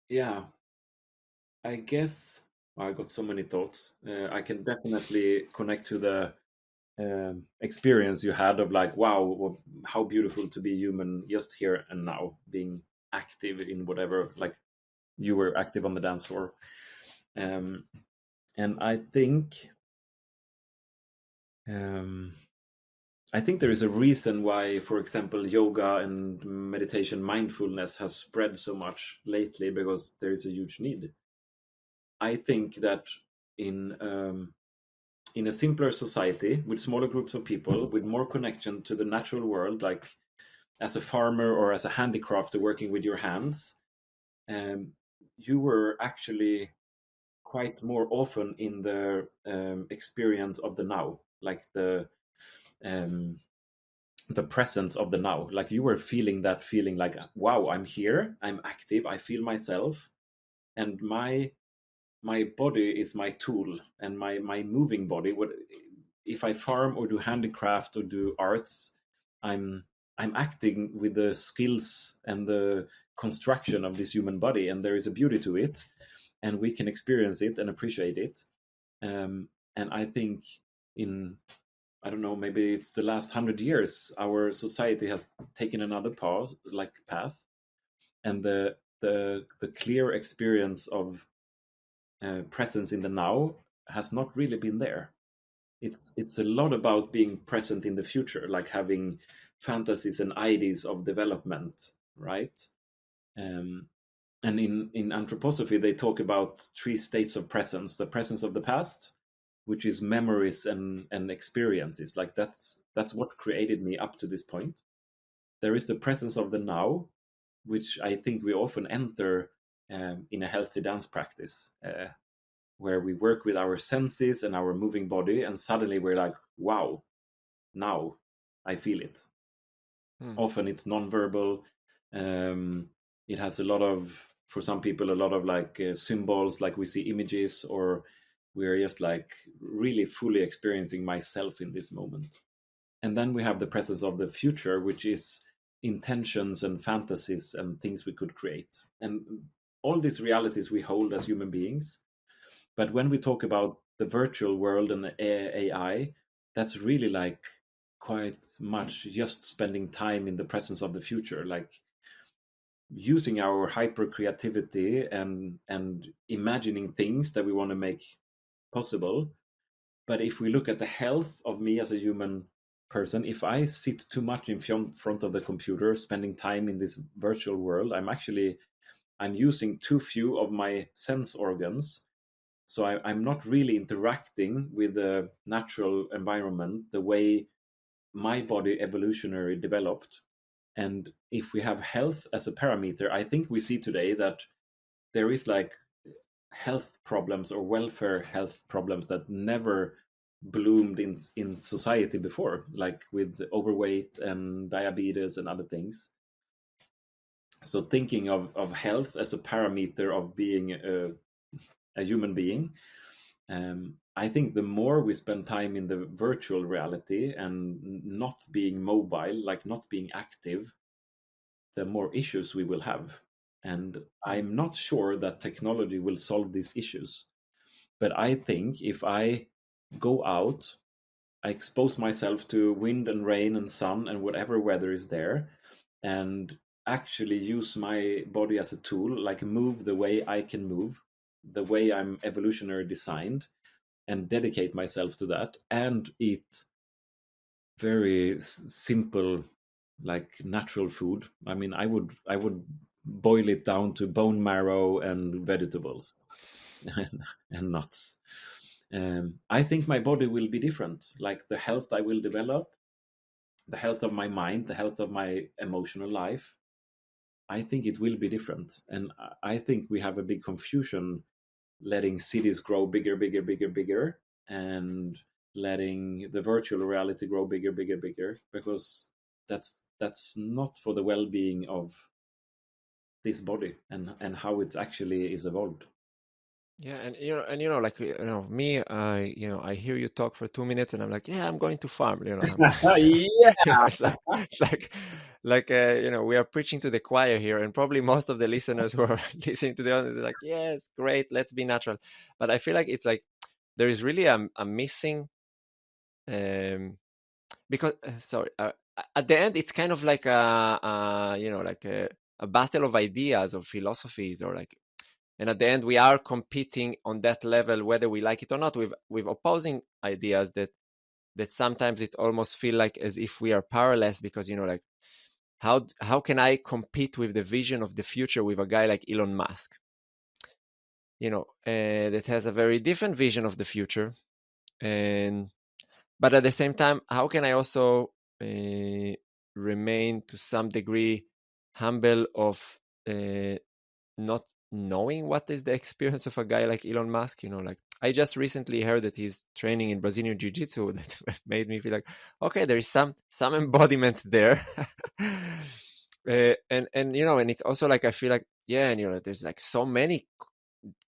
yeah, I guess I got so many thoughts. I can definitely connect to the experience you had of like, wow, how beautiful to be human just here and now, being active in whatever, like you were active on the dance floor. And I think there is a reason why, for example, yoga and meditation, mindfulness has spread so much lately, because there is a huge need. I think that in a simpler society with smaller groups of people, with more connection to the natural world, like as a farmer or as a handicrafter working with your hands, you were actually quite more often in the experience of the now, like the presence of the now. Like you were feeling that feeling like, wow, I'm here, I'm active, I feel myself, and my body is my tool, and my moving body. What if I farm or do handicraft or do arts? I'm acting with the skills and the construction of this human body, and there is a beauty to it, and we can experience it and appreciate it. And I think in, I don't know, maybe it's the last 100 years, our society has taken another path, and the clear experience of presence in the now has not really been there. It's a lot about being present in the future, like having fantasies and ideas of development, right? Um, and in anthroposophy, they talk about three states of presence: the presence of the past, which is memories and experiences. Like that's what created me up to this point. There is the presence of the now, which I think we often enter in a healthy dance practice, where we work with our senses and our moving body, and suddenly we're like, wow, now I feel it. Often it's nonverbal. It has a lot of, for some people, a lot of like symbols, like we see images, or we're just like really fully experiencing myself in this moment. And then we have the presence of the future, which is intentions and fantasies and things we could create. And all these realities we hold as human beings. But when we talk about the virtual world and AI, that's really like quite much just spending time in the presence of the future, like using our hyper creativity and imagining things that we want to make possible. But if we look at the health of me as a human person, if I sit too much in front of the computer, spending time in this virtual world, I'm using too few of my sense organs. So I'm not really interacting with the natural environment the way my body evolutionary developed. And if we have health as a parameter, I think we see today that there is like health problems or welfare health problems that never bloomed in society before, like with overweight and diabetes and other things. So thinking of health as a parameter of being a human being, I think the more we spend time in the virtual reality and not being mobile, like not being active, the more issues we will have. And I'm not sure that technology will solve these issues. But I think if I go out, I expose myself to wind and rain and sun and whatever weather is there, and actually use my body as a tool, like move the way I can move, the way I'm evolutionary designed, and dedicate myself to that, and eat very simple, like natural food. I mean, I would boil it down to bone marrow and vegetables and nuts. I think my body will be different. Like the health I will develop, the health of my mind, the health of my emotional life. I think it will be different, and I think we have a big confusion letting cities grow bigger, bigger, bigger, bigger, and letting the virtual reality grow bigger, bigger, bigger, because that's not for the well-being of this body and how it's actually is evolved. Yeah, like me, I hear you talk for 2 minutes, and I'm like, yeah, I'm going to farm. Yeah. It's like we are preaching to the choir here, and probably most of the listeners who are listening to the audience are like, yes, great, let's be natural. But I feel like it's like there is really a missing, because sorry, at the end, it's kind of like a battle of ideas or philosophies, or like. And at the end, we are competing on that level, whether we like it or not, with opposing ideas that sometimes it almost feel like as if we are powerless, because like how can I compete with the vision of the future with a guy like Elon Musk, that has a very different vision of the future, but at the same time, how can I also remain to some degree humble of not knowing what is the experience of a guy like Elon Musk. Like I just recently heard that he's training in Brazilian Jiu-Jitsu. That made me feel like, okay, there is some embodiment there. And and it's also like I feel like, yeah, and there's like so many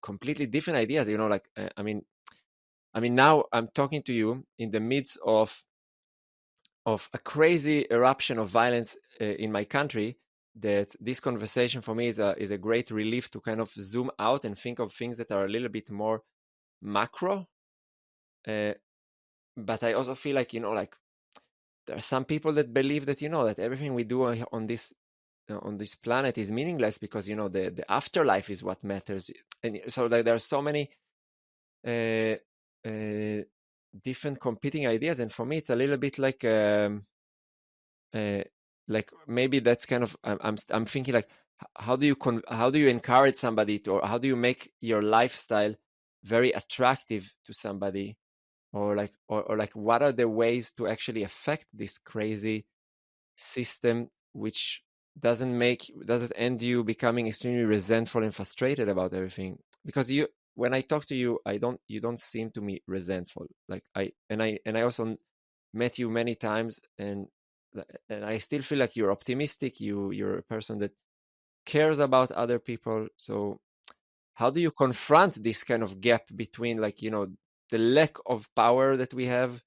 completely different ideas. Like I mean now I'm talking to you in the midst of a crazy eruption of violence in my country, that this conversation for me is a great relief to kind of zoom out and think of things that are a little bit more macro. But I also feel like, like there are some people that believe that, that everything we do on this planet is meaningless, because, the afterlife is what matters. And so like, there are so many uh, uh, different competing ideas. And for me, it's a little bit like maybe that's kind of I'm thinking like, how do you encourage somebody to, or how do you make your lifestyle very attractive to somebody, or like what are the ways to actually affect this crazy system, which doesn't end you becoming extremely resentful and frustrated about everything? Because when I talk to you, you don't seem to me resentful. Like I also met you many times, and I still feel like you're optimistic. You're a person that cares about other people. So how do you confront this kind of gap between, like, the lack of power that we have,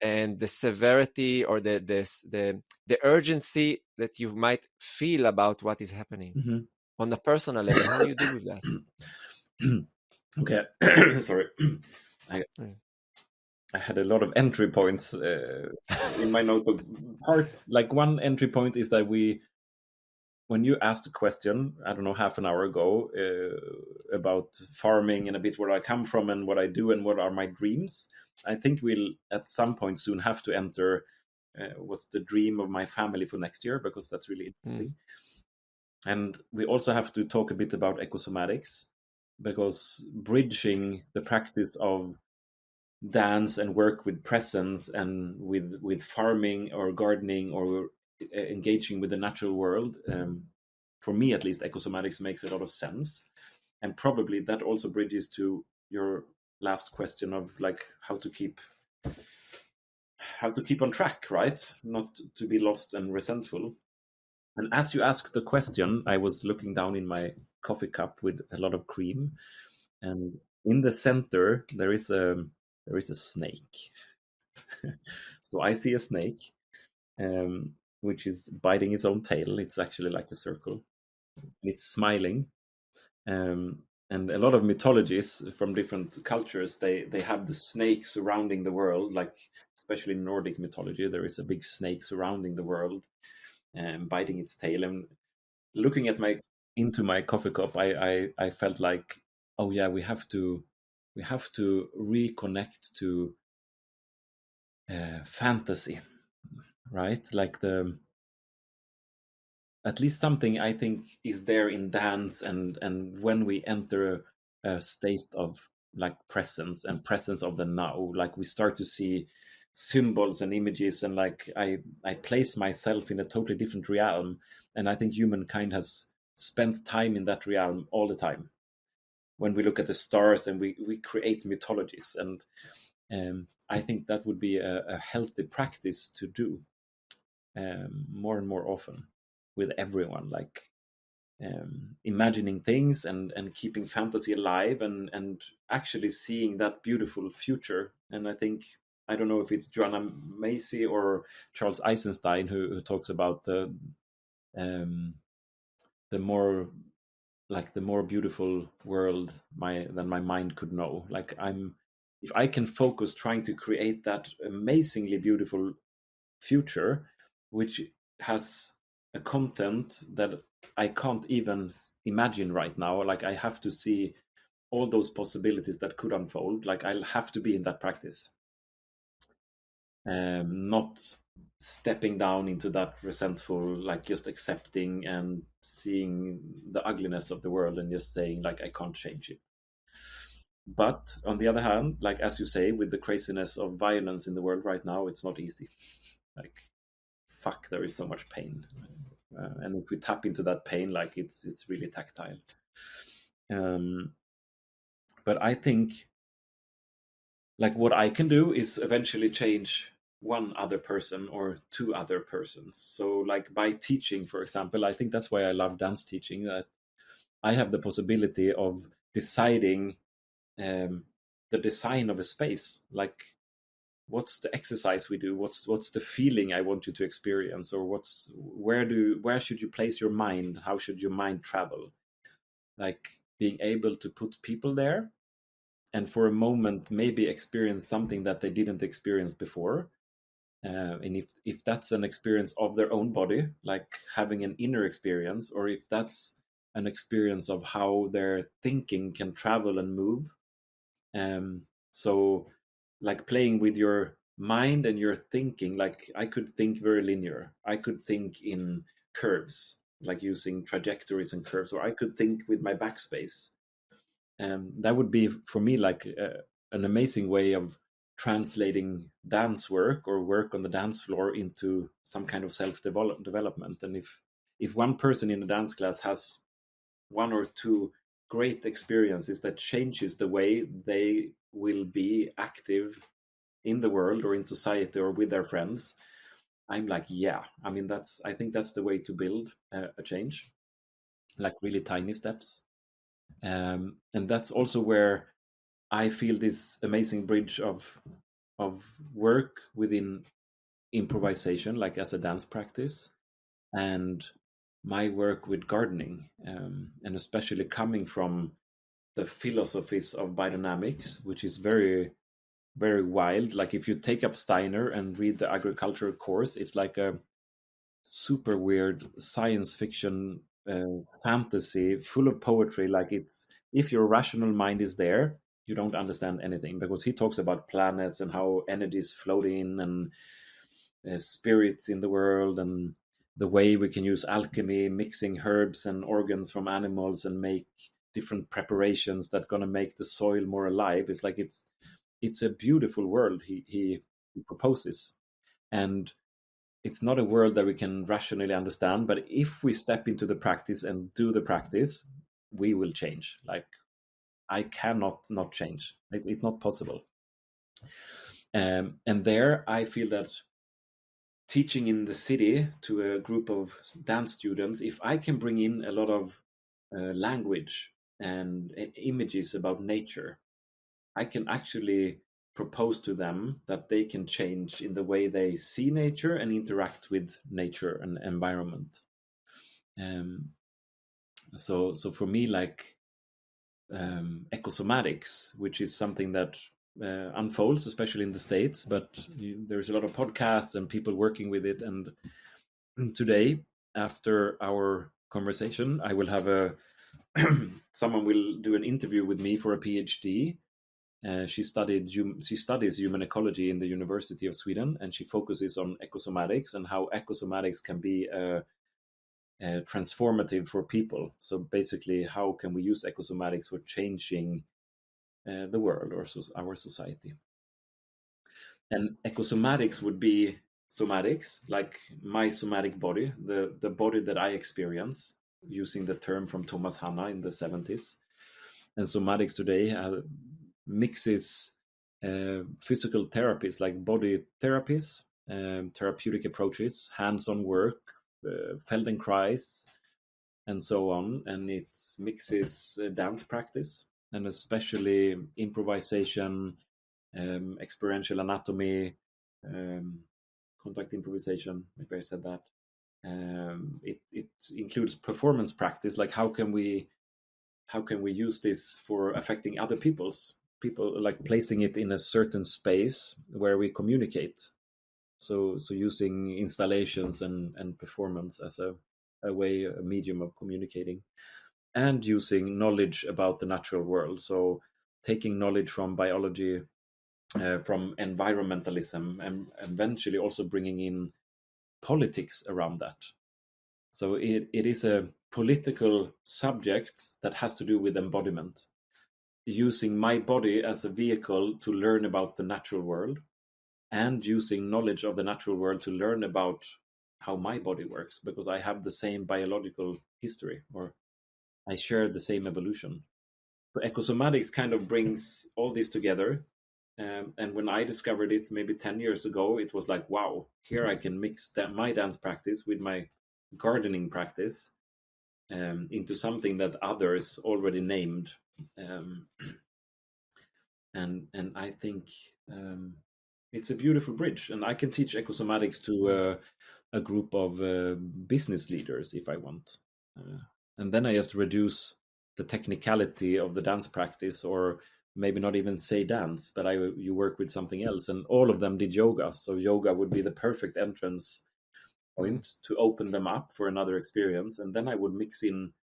and the severity, or the urgency that you might feel about what is happening on a personal level? How do you deal with that? Okay. Sorry. I had a lot of entry points in my notebook. One entry point is that when you asked a question, I don't know, half an hour ago, about farming and a bit where I come from and what I do and what are my dreams, I think we'll at some point soon have to enter what's the dream of my family for next year, because that's really interesting. And we also have to talk a bit about ecosomatics, because bridging the practice of dance and work with presence and with farming or gardening or engaging with the natural world, for me at least, ecosomatics makes a lot of sense. And probably that also bridges to your last question of like how to keep on track, right? Not to be lost and resentful. And as you asked the question, I was looking down in my coffee cup with a lot of cream, and in the center there is a snake. So I see a snake, which is biting its own tail. It's actually like a circle. It's smiling. And a lot of mythologies from different cultures, they have the snake surrounding the world. Like especially in Nordic mythology, there is a big snake surrounding the world and biting its tail. And looking at into my coffee cup, I felt like, oh yeah, we have to reconnect to fantasy, right? Like at least something I think is there in dance, and when we enter a state of like presence of the now, like we start to see symbols and images, and like I place myself in a totally different realm. And I think humankind has spent time in that realm all the time. When we look at the stars and we create mythologies, and I think that would be a healthy practice to do more and more often with everyone, like imagining things and keeping fantasy alive, and actually seeing that beautiful future. And I think, I don't know if it's Joanna Macy or Charles Eisenstein who talks about the more beautiful world than my mind could know. Like if I can focus trying to create that amazingly beautiful future, which has a content that I can't even imagine right now. Like I have to see all those possibilities that could unfold. Like I'll have to be in that practice, not stepping down into that resentful, like just accepting and seeing the ugliness of the world and just saying like I can't change it. But on the other hand, like as you say, with the craziness of violence in the world right now, it's not easy. Like fuck, there is so much pain, and if we tap into that pain, like it's really tactile. But I think like what I can do is eventually change one other person or two other persons. So like by teaching, for example, I think that's why I love dance teaching, that I have the possibility of deciding um, the design of a space. Like what's the exercise we do, what's the feeling I want you to experience, or where should you place your mind, how should your mind travel, like being able to put people there and for a moment maybe experience something that they didn't experience before. And if that's an experience of their own body, like having an inner experience, or if that's an experience of how their thinking can travel and move. So like playing with your mind and your thinking, like I could think very linear, I could think in curves, like using trajectories and curves, or I could think with my backspace. That would be for me like an amazing way of translating dance work or work on the dance floor into some kind of self-development. And if one person in a dance class has one or two great experiences that changes the way they will be active in the world or in society or with their friends, I'm like, yeah, I mean, I think that's the way to build a change, like really tiny steps. And that's also where I feel this amazing bridge of work within improvisation, like as a dance practice, and my work with gardening, and especially coming from the philosophies of biodynamics, which is very, very wild. Like if you take up Steiner and read the agricultural course, it's like a super weird science fiction fantasy full of poetry. Like it's, if your rational mind is there, you don't understand anything, because he talks about planets and how energy is floating, and spirits in the world, and the way we can use alchemy, mixing herbs and organs from animals and make different preparations that gonna make the soil more alive. It's like it's a beautiful world he proposes, and it's not a world that we can rationally understand, but if we step into the practice and do the practice, we will change. Like I cannot not change. It's not possible. And there I feel that teaching in the city to a group of dance students, if I can bring in a lot of language and images about nature, I can actually propose to them that they can change in the way they see nature and interact with nature and environment. Um, so for me, like ecosomatics, which is something that unfolds, especially in the States, but there's a lot of podcasts and people working with it. And today, after our conversation, I will have someone will do an interview with me for a PhD. She studies human ecology in the University of Sweden, and she focuses on ecosomatics and how ecosomatics can be transformative for people. So basically, how can we use ecosomatics for changing the world or our society? And ecosomatics would be somatics, like my somatic body, the body that I experience, using the term from Thomas Hanna in the 70s. And somatics today mixes physical therapies like body therapies, therapeutic approaches, hands-on work, Feldenkrais, and so on. And it mixes dance practice, and especially improvisation, experiential anatomy, contact improvisation. Maybe I said that. It includes performance practice, like how can we use this for affecting other people, like placing it in a certain space where we communicate. So using installations and performance as a medium of communicating, and using knowledge about the natural world. So taking knowledge from biology, from environmentalism, and eventually also bringing in politics around that. So it is a political subject that has to do with embodiment, using my body as a vehicle to learn about the natural world, and using knowledge of the natural world to learn about how my body works, because I have the same biological history, or I share the same evolution. So ecosomatics kind of brings all this together. And when I discovered it maybe 10 years ago, it was like, wow, here I can mix my dance practice with my gardening practice into something that others already named. Um, and I think it's a beautiful bridge. And I can teach ecosomatics to a group of business leaders if I want. And then I just reduce the technicality of the dance practice, or maybe not even say dance, but you work with something else. And all of them did yoga, so yoga would be the perfect entrance point to open them up for another experience. And then I would mix in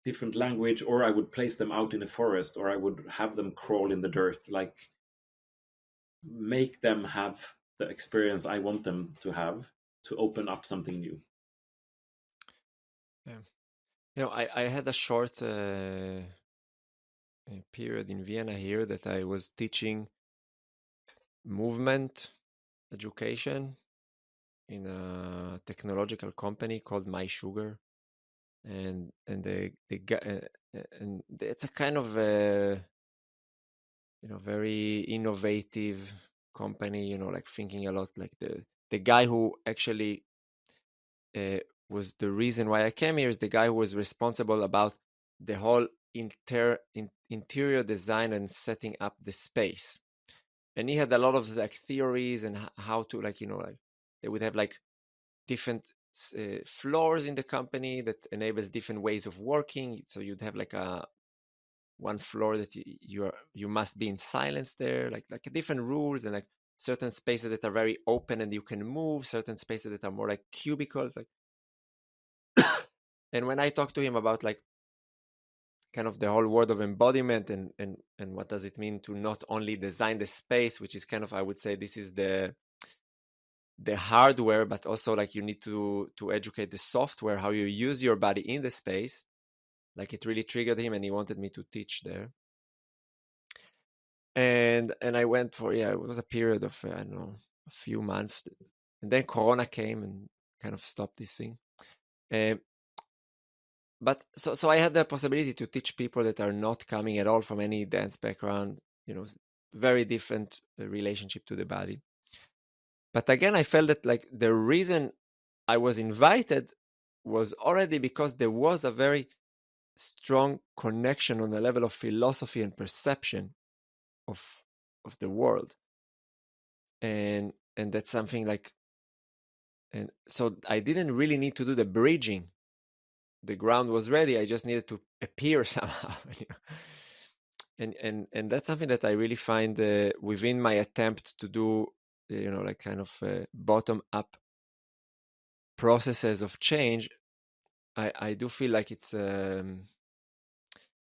different language, or I would place them out in a forest, or I would have them crawl in the dirt, like make them have the experience I want them to have to open up something new. Yeah. You know, I had a short period in Vienna here that I was teaching movement education in a technological company called My Sugar, and it's a kind of very innovative company. Like thinking a lot. Like the guy who actually was the reason why I came here is the guy who was responsible about the whole interior design and setting up the space. And he had a lot of like theories and how to like they would have like different floors in the company that enables different ways of working. So you'd have like one floor that you must be in silence there, like different rules, and like certain spaces that are very open and you can move, certain spaces that are more like cubicles, like. And when I talked to him about like kind of the whole world of embodiment and what does it mean to not only design the space, which is kind of, I would say, this is the hardware, but also like you need to educate the software, how you use your body in the space. Like it really triggered him and he wanted me to teach there. And I went for, it was a period of, I don't know, a few months. And then Corona came and kind of stopped this thing. But so I had the possibility to teach people that are not coming at all from any dance background, very different relationship to the body. But again, I felt that like the reason I was invited was already because there was a very strong connection on the level of philosophy and perception of the world. And that's something like, and so I didn't really need to do the bridging. The ground was ready. I just needed to appear somehow. And that's something that I really find within my attempt to do, like kind of bottom up processes of change. I do feel like it's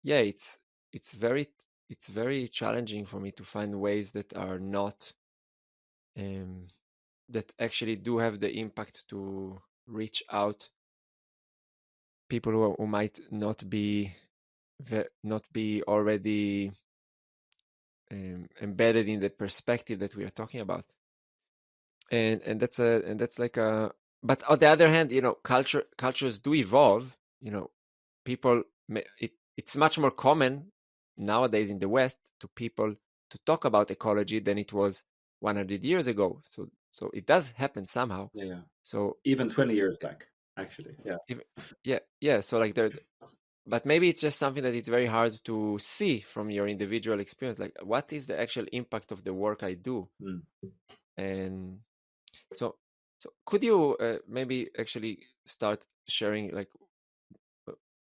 it's very challenging for me to find ways that are not that actually do have the impact to reach out people who might not be already embedded in the perspective that we are talking about. And that's like a, but on the other hand, cultures do evolve. People it's much more common nowadays in the West to people to talk about ecology than it was 100 years ago. So it does happen somehow. Yeah. So even 20 years back, actually. Yeah. So like but maybe it's just something that it's very hard to see from your individual experience. Like, what is the actual impact of the work I do? And so could you maybe actually start sharing like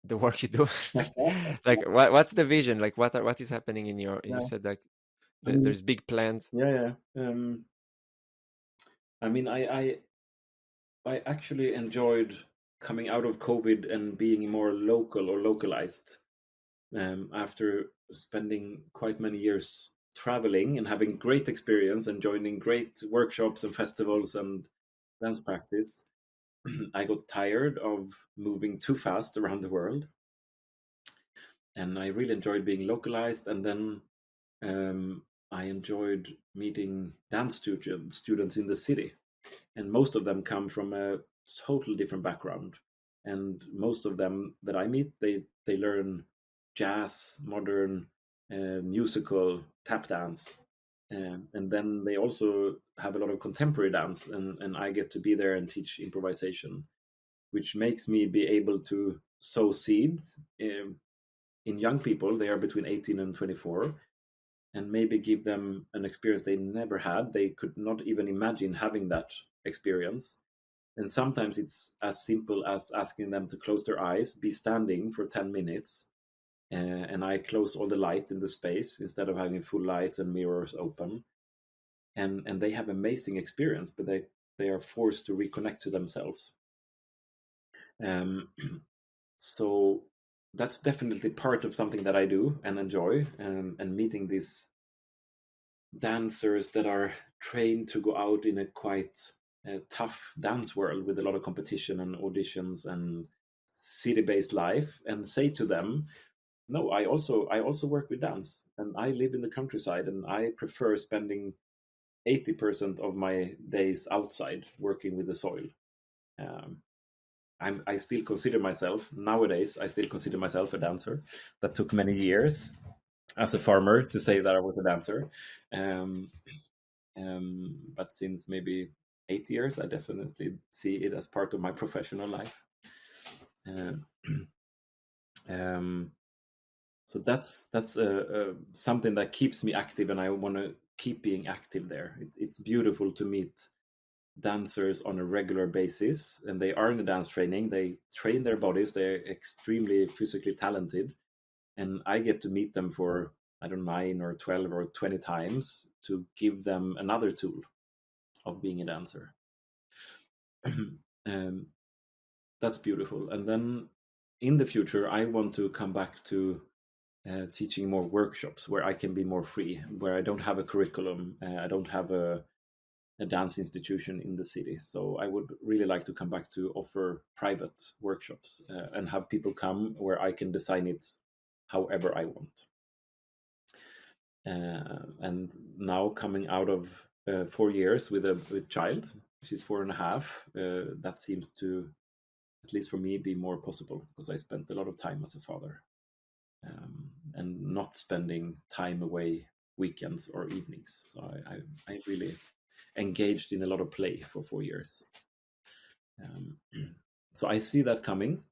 the work you do? Like what's the vision? Like what is happening in your? You said like there's big plans. I mean, I actually enjoyed coming out of COVID and being more local or localized after spending quite many years traveling and having great experience and joining great workshops and festivals and dance practice. I got tired of moving too fast around the world, and I really enjoyed being localized. And then I enjoyed meeting dance students in the city, and most of them come from a totally different background. And most of them that I meet, they learn jazz, modern, musical, tap dance. And then they also have a lot of contemporary dance, and I get to be there and teach improvisation, which makes me be able to sow seeds in young people. They are between 18 and 24, and maybe give them an experience they never had. They could not even imagine having that experience. And sometimes it's as simple as asking them to close their eyes, be standing for 10 minutes, and I close all the light in the space instead of having full lights and mirrors open. And they have amazing experience, but they are forced to reconnect to themselves. Um, so that's definitely part of something that I do and enjoy, and meeting these dancers that are trained to go out in a quite tough dance world with a lot of competition and auditions and city-based life, and say to them, no, I also work with dance, and I live in the countryside, and I prefer spending 80% of my days outside working with the soil. um, I still consider myself, nowadays, I still consider myself a dancer. That took many years as a farmer to say that I was a dancer. Um, but since maybe 8 years, I definitely see it as part of my professional life. Um, um, so that's something that keeps me active, and I want to keep being active there. It's beautiful to meet dancers on a regular basis, and they are in the dance training. They train their bodies. They're extremely physically talented, and I get to meet them for, I don't know, 9 or 12 or 20 times to give them another tool of being a dancer. um, that's beautiful. And then in the future, I want to come back to teaching more workshops where I can be more free, where I don't have a curriculum, I don't have a dance institution in the city. So I would really like to come back to offer private workshops, and have people come where I can design it however I want. And now coming out of 4 years with a child, she's 4.5, that seems to, at least for me, be more possible, because I spent a lot of time as a father, and not spending time away weekends or evenings. So I really engaged in a lot of play for 4 years. So I see that coming,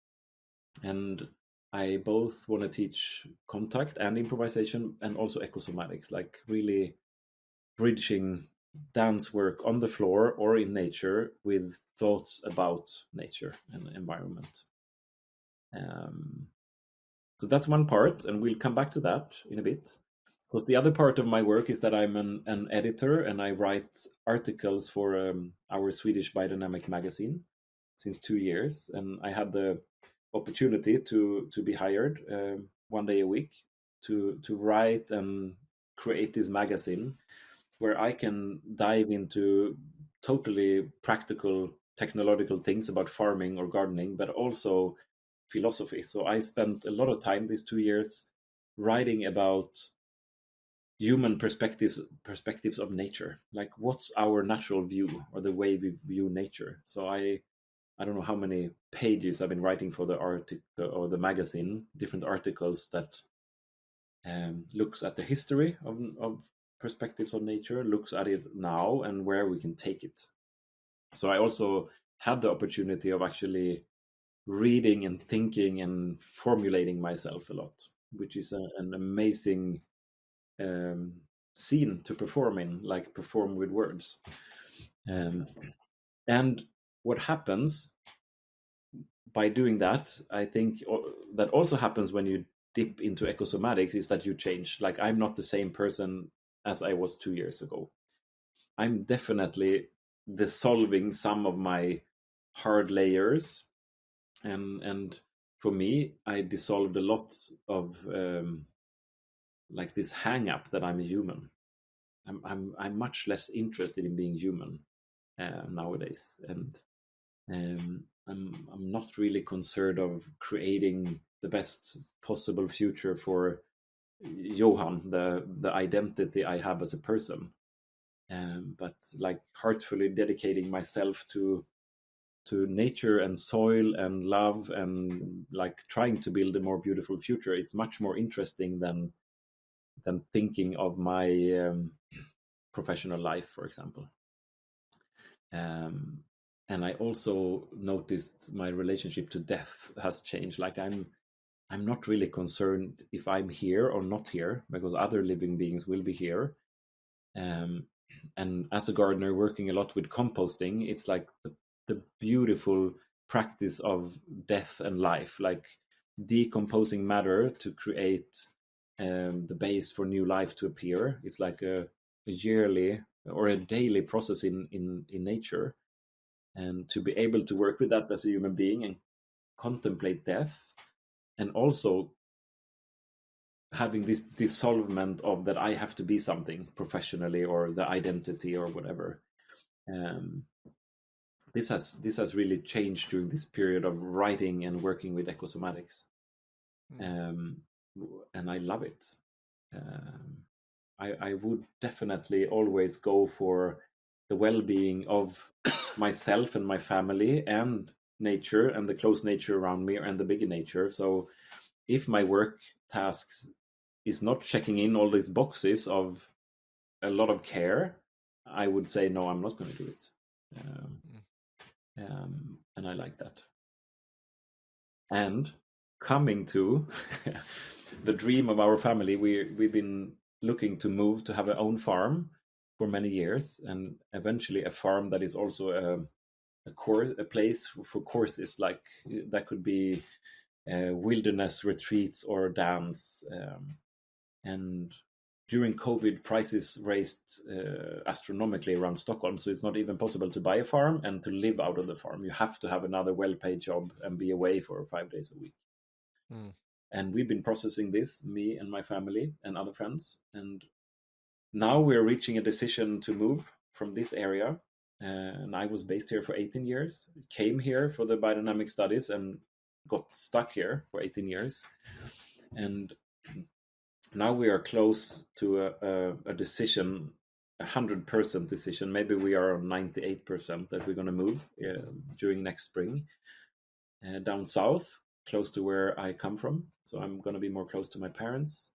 and I both want to teach contact and improvisation, and also ecosomatics, like really bridging dance work on the floor or in nature with thoughts about nature and environment. So that's one part, and we'll come back to that in a bit. Because the other part of my work is that I'm an editor, and I write articles for our Swedish Biodynamic magazine since 2 years. And I had the opportunity to be hired 1 day a week to write and create this magazine, where I can dive into totally practical technological things about farming or gardening, but also philosophy. So I spent a lot of time these 2 years writing about human perspectives of nature, like what's our natural view or the way we view nature. So I don't know how many pages I've been writing for the article or the magazine, different articles that looks at the history of perspectives of nature, looks at it now, and where we can take it. So I also had the opportunity of actually reading and thinking and formulating myself a lot, which is an amazing scene to perform in, like perform with words. And what happens by doing that, I think that also happens when you dip into ecosomatics, is that you change. Like, I'm not the same person as I was 2 years ago. I'm definitely dissolving some of my hard layers, and for me, I dissolved a lot of like this hang up that I'm a human. I'm much less interested in being human nowadays, and I'm not really concerned of creating the best possible future for Johan, the identity I have as a person, but like heartfully dedicating myself to to nature and soil and love and like trying to build a more beautiful future is much more interesting than thinking of my professional life, for example. And I also noticed my relationship to death has changed. Like I'm not really concerned if I'm here or not here, because other living beings will be here. And as a gardener working a lot with composting, it's like the beautiful practice of death and life, like decomposing matter to create the base for new life to appear. It's like a yearly or a daily process in nature. And to be able to work with that as a human being and contemplate death, and also having this dissolvement of that I have to be something professionally or the identity or whatever. This has really changed during this period of writing and working with ecosomatics. And I love it. I would definitely always go for the well-being of myself and my family and nature and the close nature around me and the bigger nature. So if my work tasks is not checking in all these boxes of a lot of care, I would say, no, I'm not going to do it. And I like that. And coming to the dream of our family, we've been looking to move to have our own farm for many years, and eventually a farm that is also a place for courses, like that could be wilderness retreats or dance. And during COVID, prices raised astronomically around Stockholm, so it's not even possible to buy a farm and to live out of the farm. You have to have another well-paid job and be away for 5 days a week. And we've been processing this, me and my family and other friends, and now we're reaching a decision to move from this area. And I was based here for 18 years, came here for the biodynamic studies and got stuck here for 18 years. And now we are close to a decision, 100% decision. Maybe we are on 98% that we're going to move during next spring down south, close to where I come from. So I'm going to be more close to my parents.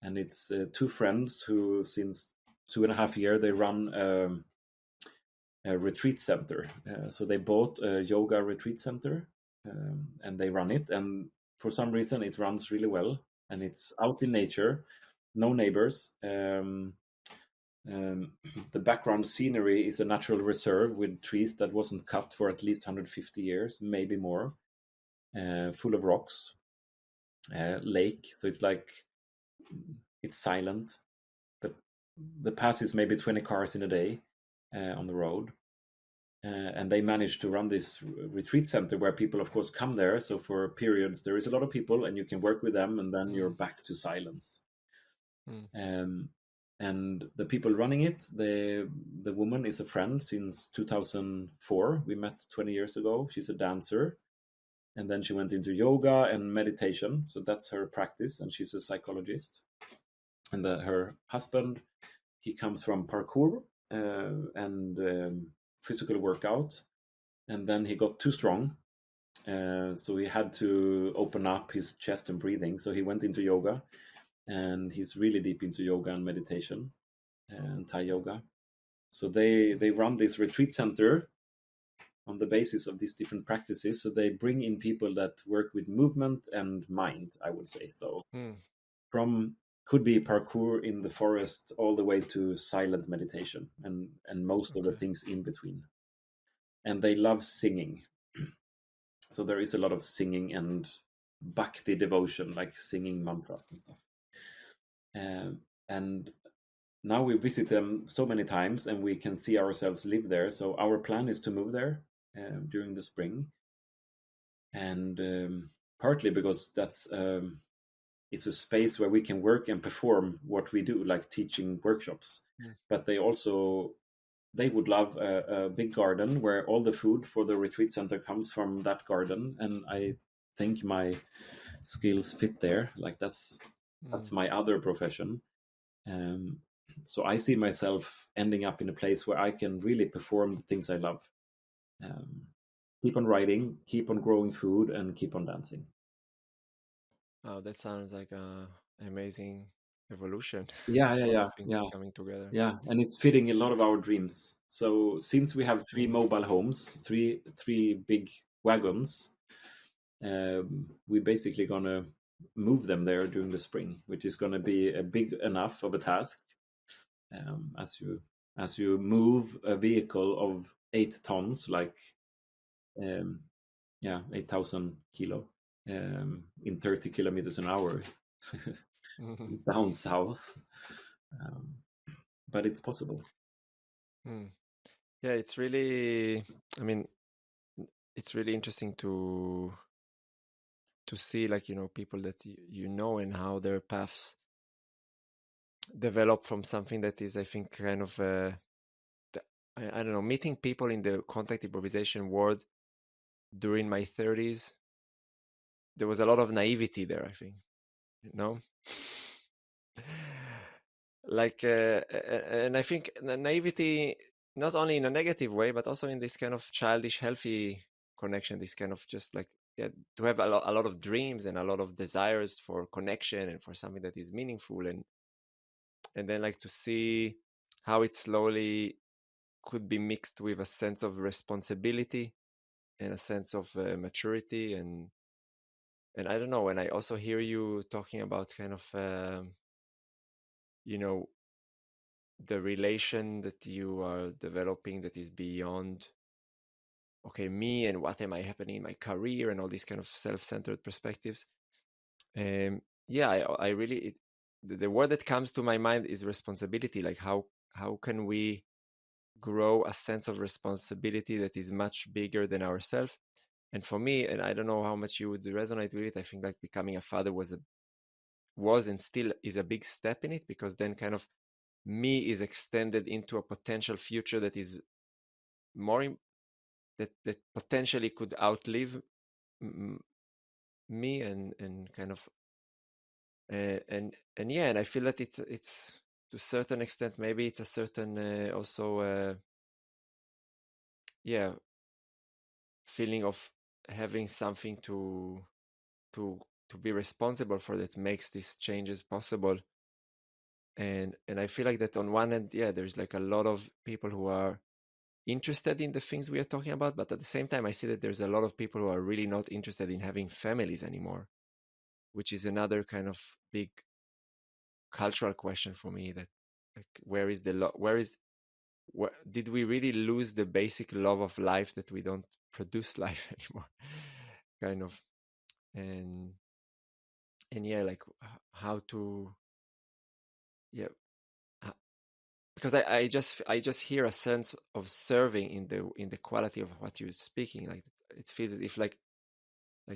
And it's two friends who, since 2.5 years, they run a retreat center. So they bought a yoga retreat center and they run it. And for some reason, it runs really well. And it's out in nature, no neighbors. The background scenery is a natural reserve with trees that wasn't cut for at least 150 years, maybe more, full of rocks, lake. So it's like, it's silent. The passes maybe 20 cars in a day on the road. And they managed to run this retreat center where people, of course, come there. So for periods, there is a lot of people and you can work with them and then you're back to silence. And the people running it, the woman is a friend since 2004. We met 20 years ago. She's a dancer. And then she went into yoga and meditation. So that's her practice. And she's a psychologist. And her husband, he comes from parkour and physical workout. And then he got too strong. So he had to open up his chest and breathing. So he went into yoga. And he's really deep into yoga and meditation and Thai yoga. So they run this retreat center on the basis of these different practices. So they bring in people that work with movement and mind, I would say. So from could be parkour in the forest all the way to silent meditation and most of the things in between. And they love singing. So there is a lot of singing and bhakti devotion, like singing mantras and stuff. And now we visit them so many times and we can see ourselves live there. So our plan is to move there during the spring. And partly because that's it's a space where we can work and perform what we do, like teaching workshops. But they would love a big garden where all the food for the retreat center comes from that garden. And I think my skills fit there. Like that's my other profession. So I see myself ending up in a place where I can really perform the things I love. keep on writing, keep on growing food, and keep on dancing. Oh, that sounds like a amazing evolution. Yeah, Of yeah, a lot yeah, of things yeah, coming together. yeah, and it's fitting a lot of our dreams. So since we have three Mm. mobile homes, three big wagons, we basically gonna move them there during the spring, which is gonna be a big enough of a task. As you move a vehicle of 8 tons, like um, yeah, 8,000 kilo in 30 kilometers an hour down south. Um, but it's possible. Mm. Yeah, it's really, I mean, it's really interesting to see, like, people that you know and how their paths develop from something that is, I think, kind of I don't know, meeting people in the contact improvisation world during my 30s. There was a lot of naivety there, I think, you know. Like and I think naivety, not only in a negative way, but also in this kind of childish healthy connection, this kind of just like, yeah, to have a lot of dreams and a lot of desires for connection and for something that is meaningful, and then like to see how it slowly could be mixed with a sense of responsibility and a sense of maturity, and I don't know, when I also hear you talking about kind of you know the relation that you are developing that is beyond, okay, me and what am I happening in my career and all these kind of self-centered perspectives. Yeah, I really the word that comes to my mind is responsibility. Like how can we grow a sense of responsibility that is much bigger than ourselves? And for me, and I don't know how much you would resonate with it, I think like becoming a father was and still is a big step in it, because then kind of me is extended into a potential future that is more that potentially could outlive me, and kind of and yeah, and I feel that it's to a certain extent, maybe it's a certain also yeah, feeling of having something to to be responsible for, that makes these changes possible. And I feel like that on one end, yeah, there's like a lot of people who are interested in the things we are talking about, but at the same time I see that there's a lot of people who are really not interested in having families anymore, which is another kind of big cultural question for me, that like where is the where did we really lose the basic love of life, that we don't produce life anymore, kind of. And and yeah, like how to, yeah, h- because I just hear a sense of serving in the quality of what you're speaking. Like it feels as if like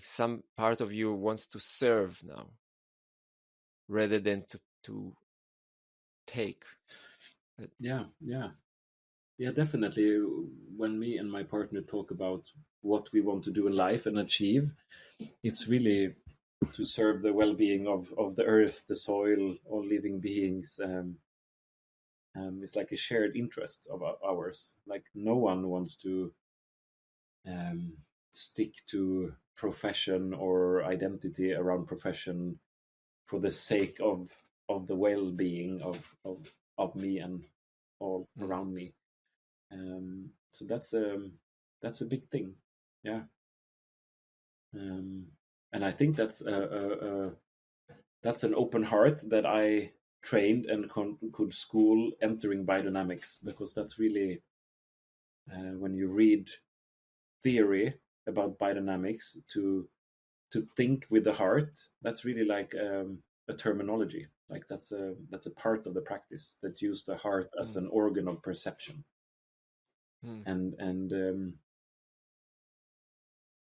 some part of you wants to serve now rather than to take. Yeah, yeah, yeah, definitely. When me and my partner talk about what we want to do in life and achieve, it's really to serve the well-being of the earth, the soil, all living beings. It's like a shared interest of ours. Like no one wants to um, stick to profession or identity around profession for the sake of the well-being of me and all Mm, around me. So that's a big thing. Yeah. um, and I think that's an open heart that I trained and could school entering biodynamics, because that's really when you read theory about biodynamics, to think with the heart, that's really like a terminology. Like that's a part of the practice that use the heart as mm, an organ of perception. mm, And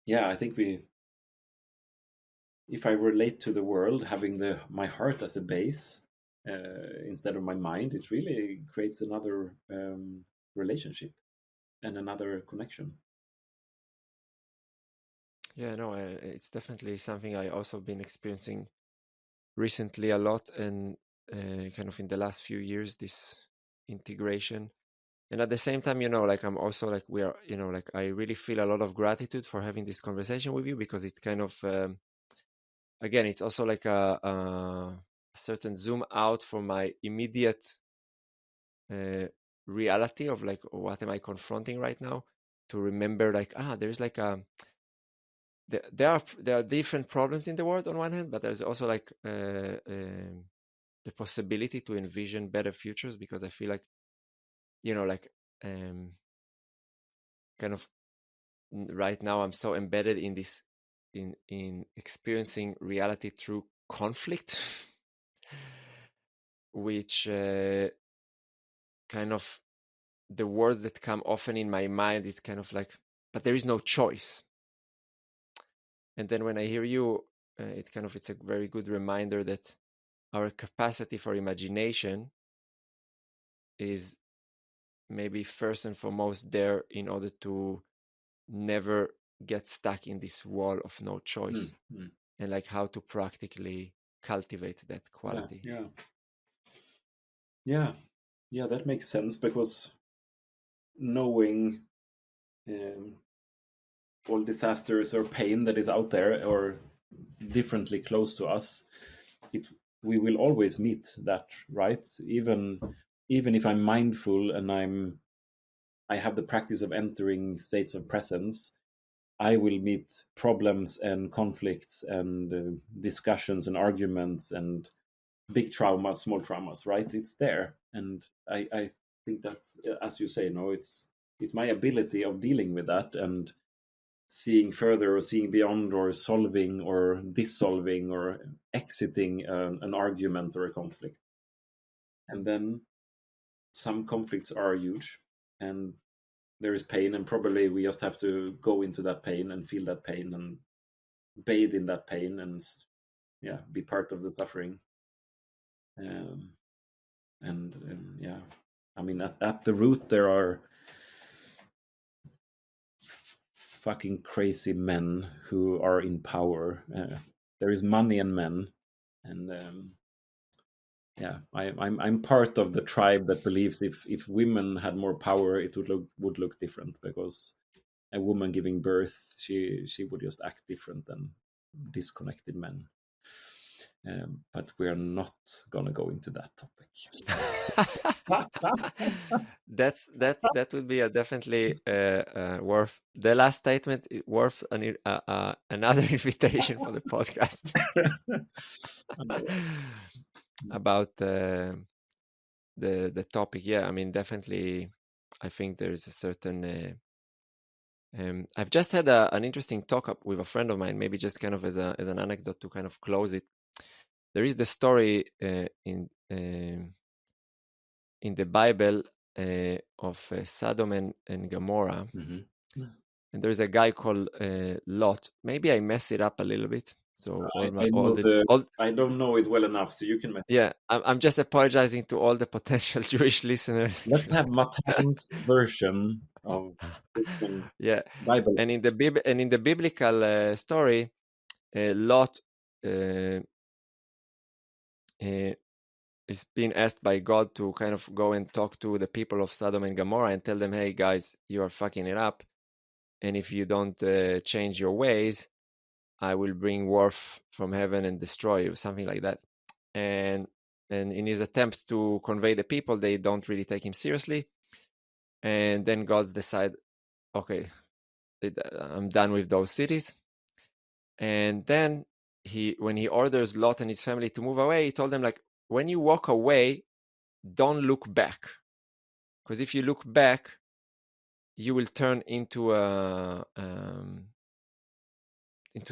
yeah, I think we if I relate to the world having the my heart as a base instead of my mind, it really creates another relationship and another connection. yeah, no, it's definitely something I also been experiencing recently a lot, and kind of in the last few years, this integration. And at the same time, like I'm also like we are, like I really feel a lot of gratitude for having this conversation with you, because it's kind of again, it's also like a certain zoom out from my immediate reality of like, what am I confronting right now, to remember like, there's like there are different problems in the world on one hand, but there's also like the possibility to envision better futures, because I feel like, like kind of right now I'm so embedded in this, in experiencing reality through conflict, which kind of, the words that come often in my mind is kind of like, but there is no choice. And then when I hear you, it's a very good reminder that our capacity for imagination is maybe first and foremost there in order to never get stuck in this wall of no choice, and like how to practically cultivate that quality. Yeah, that makes sense, because knowing all disasters or pain that is out there or differently close to us, we will always meet that, right? Even if I'm mindful and I have the practice of entering states of presence, I will meet problems and conflicts and discussions and arguments and big traumas, small traumas, right? It's there. And I think that's, as you say, it's my ability of dealing with that and seeing further or seeing beyond or solving or dissolving or exiting an argument or a conflict. And then some conflicts are huge and there is pain, and probably we just have to go into that pain and feel that pain and bathe in that pain and be part of the suffering. And yeah, I mean, at the root there are fucking crazy men who are in power. There is money and men, and I'm part of the tribe that believes if women had more power, it would look different, because a woman giving birth, she would just act different than disconnected men. But we're not gonna go into that topic. that would be definitely worth the last statement, worth another invitation for the podcast about the topic. Yeah, I mean, definitely, I think there is a certain I've just had an interesting talk up with a friend of mine, maybe just kind of as an anecdote to kind of close it. There is the story in the Bible of Sodom and Gomorrah. Mm-hmm. And there's a guy called Lot. Maybe I mess it up a little bit. So I don't know it well enough, so you can mess. Yeah, I'm just apologizing to all the potential Jewish listeners. Let's have Matan's version of this one. Yeah, Bible. and in the biblical story, Lot is being asked by God to kind of go and talk to the people of Sodom and Gomorrah and tell them, hey guys, you are fucking it up, and if you don't change your ways, I will bring wrath from heaven and destroy you, something like that. And in his attempt to convey the people, they don't really take him seriously. And then God decide, okay, I'm done with those cities. And then when he orders Lot and his family to move away, he told them, like, when you walk away, don't look back, because if you look back, you will turn into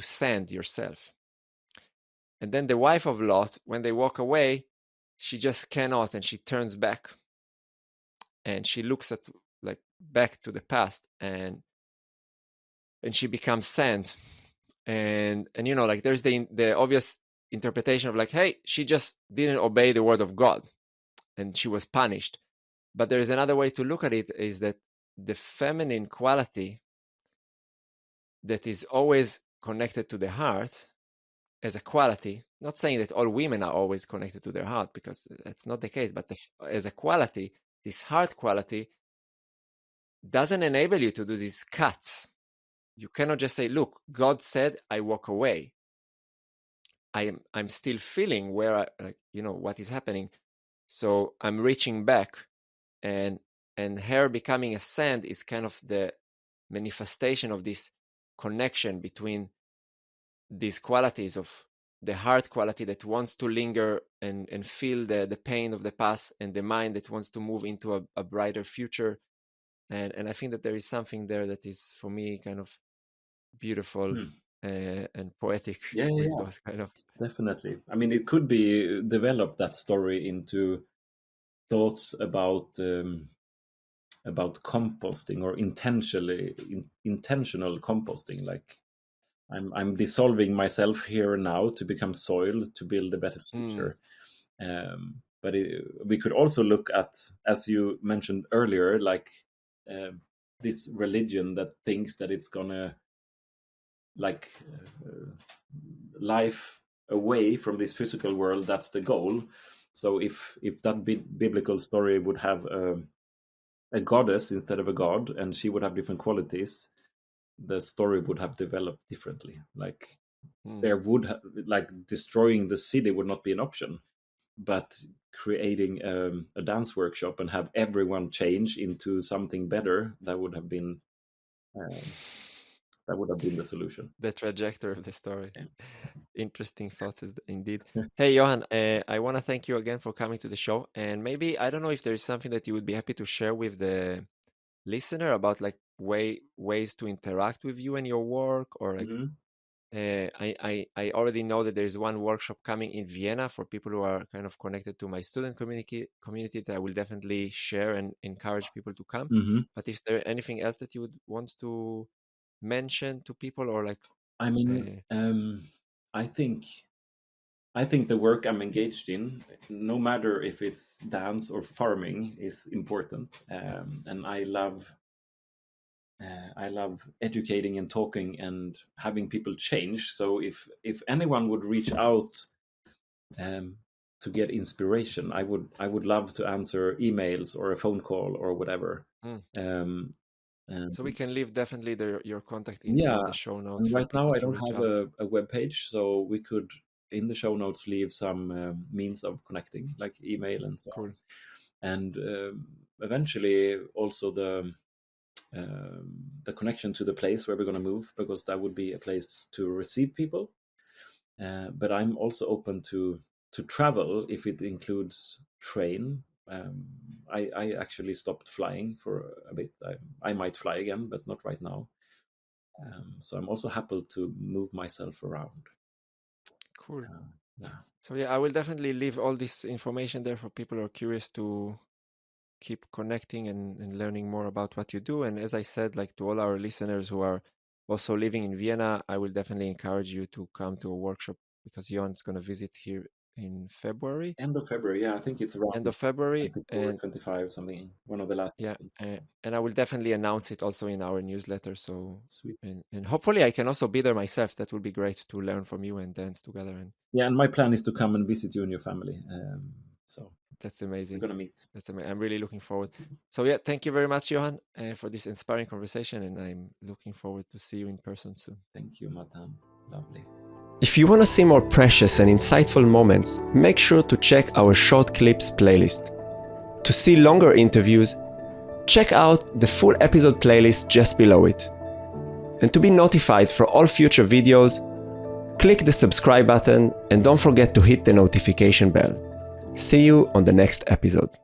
sand yourself. And then the wife of Lot, when they walk away, she just cannot, and she turns back, and she looks at like back to the past, and she becomes sand. And like there's the obvious interpretation of like, hey, she just didn't obey the word of God and she was punished. But there is another way to look at it, is that the feminine quality that is always connected to the heart as a quality, not saying that all women are always connected to their heart, because that's not the case, but as a quality, this heart quality doesn't enable you to do these cuts. You cannot just say, look, God said I walk away. I'm still feeling where what is happening. So I'm reaching back, and hair becoming a sand is kind of the manifestation of this connection between these qualities of the heart quality that wants to linger and feel the pain of the past, and the mind that wants to move into a brighter future. And I think that there is something there that is, for me, kind of beautiful and poetic with those kind of... Definitely. I mean, it could be develop that story into thoughts about composting, or intentional composting. Like I'm dissolving myself here and now to become soil to build a better future. But we could also look at, as you mentioned earlier, like this religion that thinks that it's gonna life away from this physical world, that's the goal. So if that biblical story would have a goddess instead of a god, and she would have different qualities, the story would have developed differently. Like there would like destroying the city would not be an option, but creating a dance workshop and have everyone change into something better, that would have been the solution. The trajectory of the story. Yeah. Interesting thoughts indeed. Hey, Johan, I want to thank you again for coming to the show. And maybe, I don't know if there is something that you would be happy to share with the listener about like ways to interact with you and your work, or like I already know that there is one workshop coming in Vienna for people who are kind of connected to my student community that I will definitely share and encourage people to come. But is there anything else that you would want to mention to people, or like... I mean, I think the work I'm engaged in, no matter if it's dance or farming, is important, and I love educating and talking and having people change. So if anyone would reach out to get inspiration, I would love to answer emails or a phone call or whatever. So we can leave definitely your contact info in the show notes. And right now I don't have a web page, so we could in the show notes leave some means of connecting, like email and so on. And eventually also the connection to the place where we're going to move, because that would be a place to receive people. But I'm also open to travel if it includes train. I actually stopped flying for a bit. I might fly again, but not right now. So I'm also happy to move myself around. Cool. So yeah, I will definitely leave all this information there for people who are curious to keep connecting and learning more about what you do. And as I said, like to all our listeners who are also living in Vienna, I will definitely encourage you to come to a workshop, because Johan's going to visit here in February. End of February, yeah. I think it's around end of February, 24, 25, something. One of the last. Yeah, and I will definitely announce it also in our newsletter. So sweet, and hopefully I can also be there myself. That would be great to learn from you and dance together. And yeah, and my plan is to come and visit you and your family. So that's amazing. We're gonna meet. That's amazing. I'm really looking forward. So yeah, thank you very much, Johan, for this inspiring conversation, and I'm looking forward to see you in person soon. Thank you, Matan. Lovely. If you want to see more precious and insightful moments, make sure to check our short clips playlist. To see longer interviews, check out the full episode playlist just below it. And to be notified for all future videos, click the subscribe button and don't forget to hit the notification bell. See you on the next episode.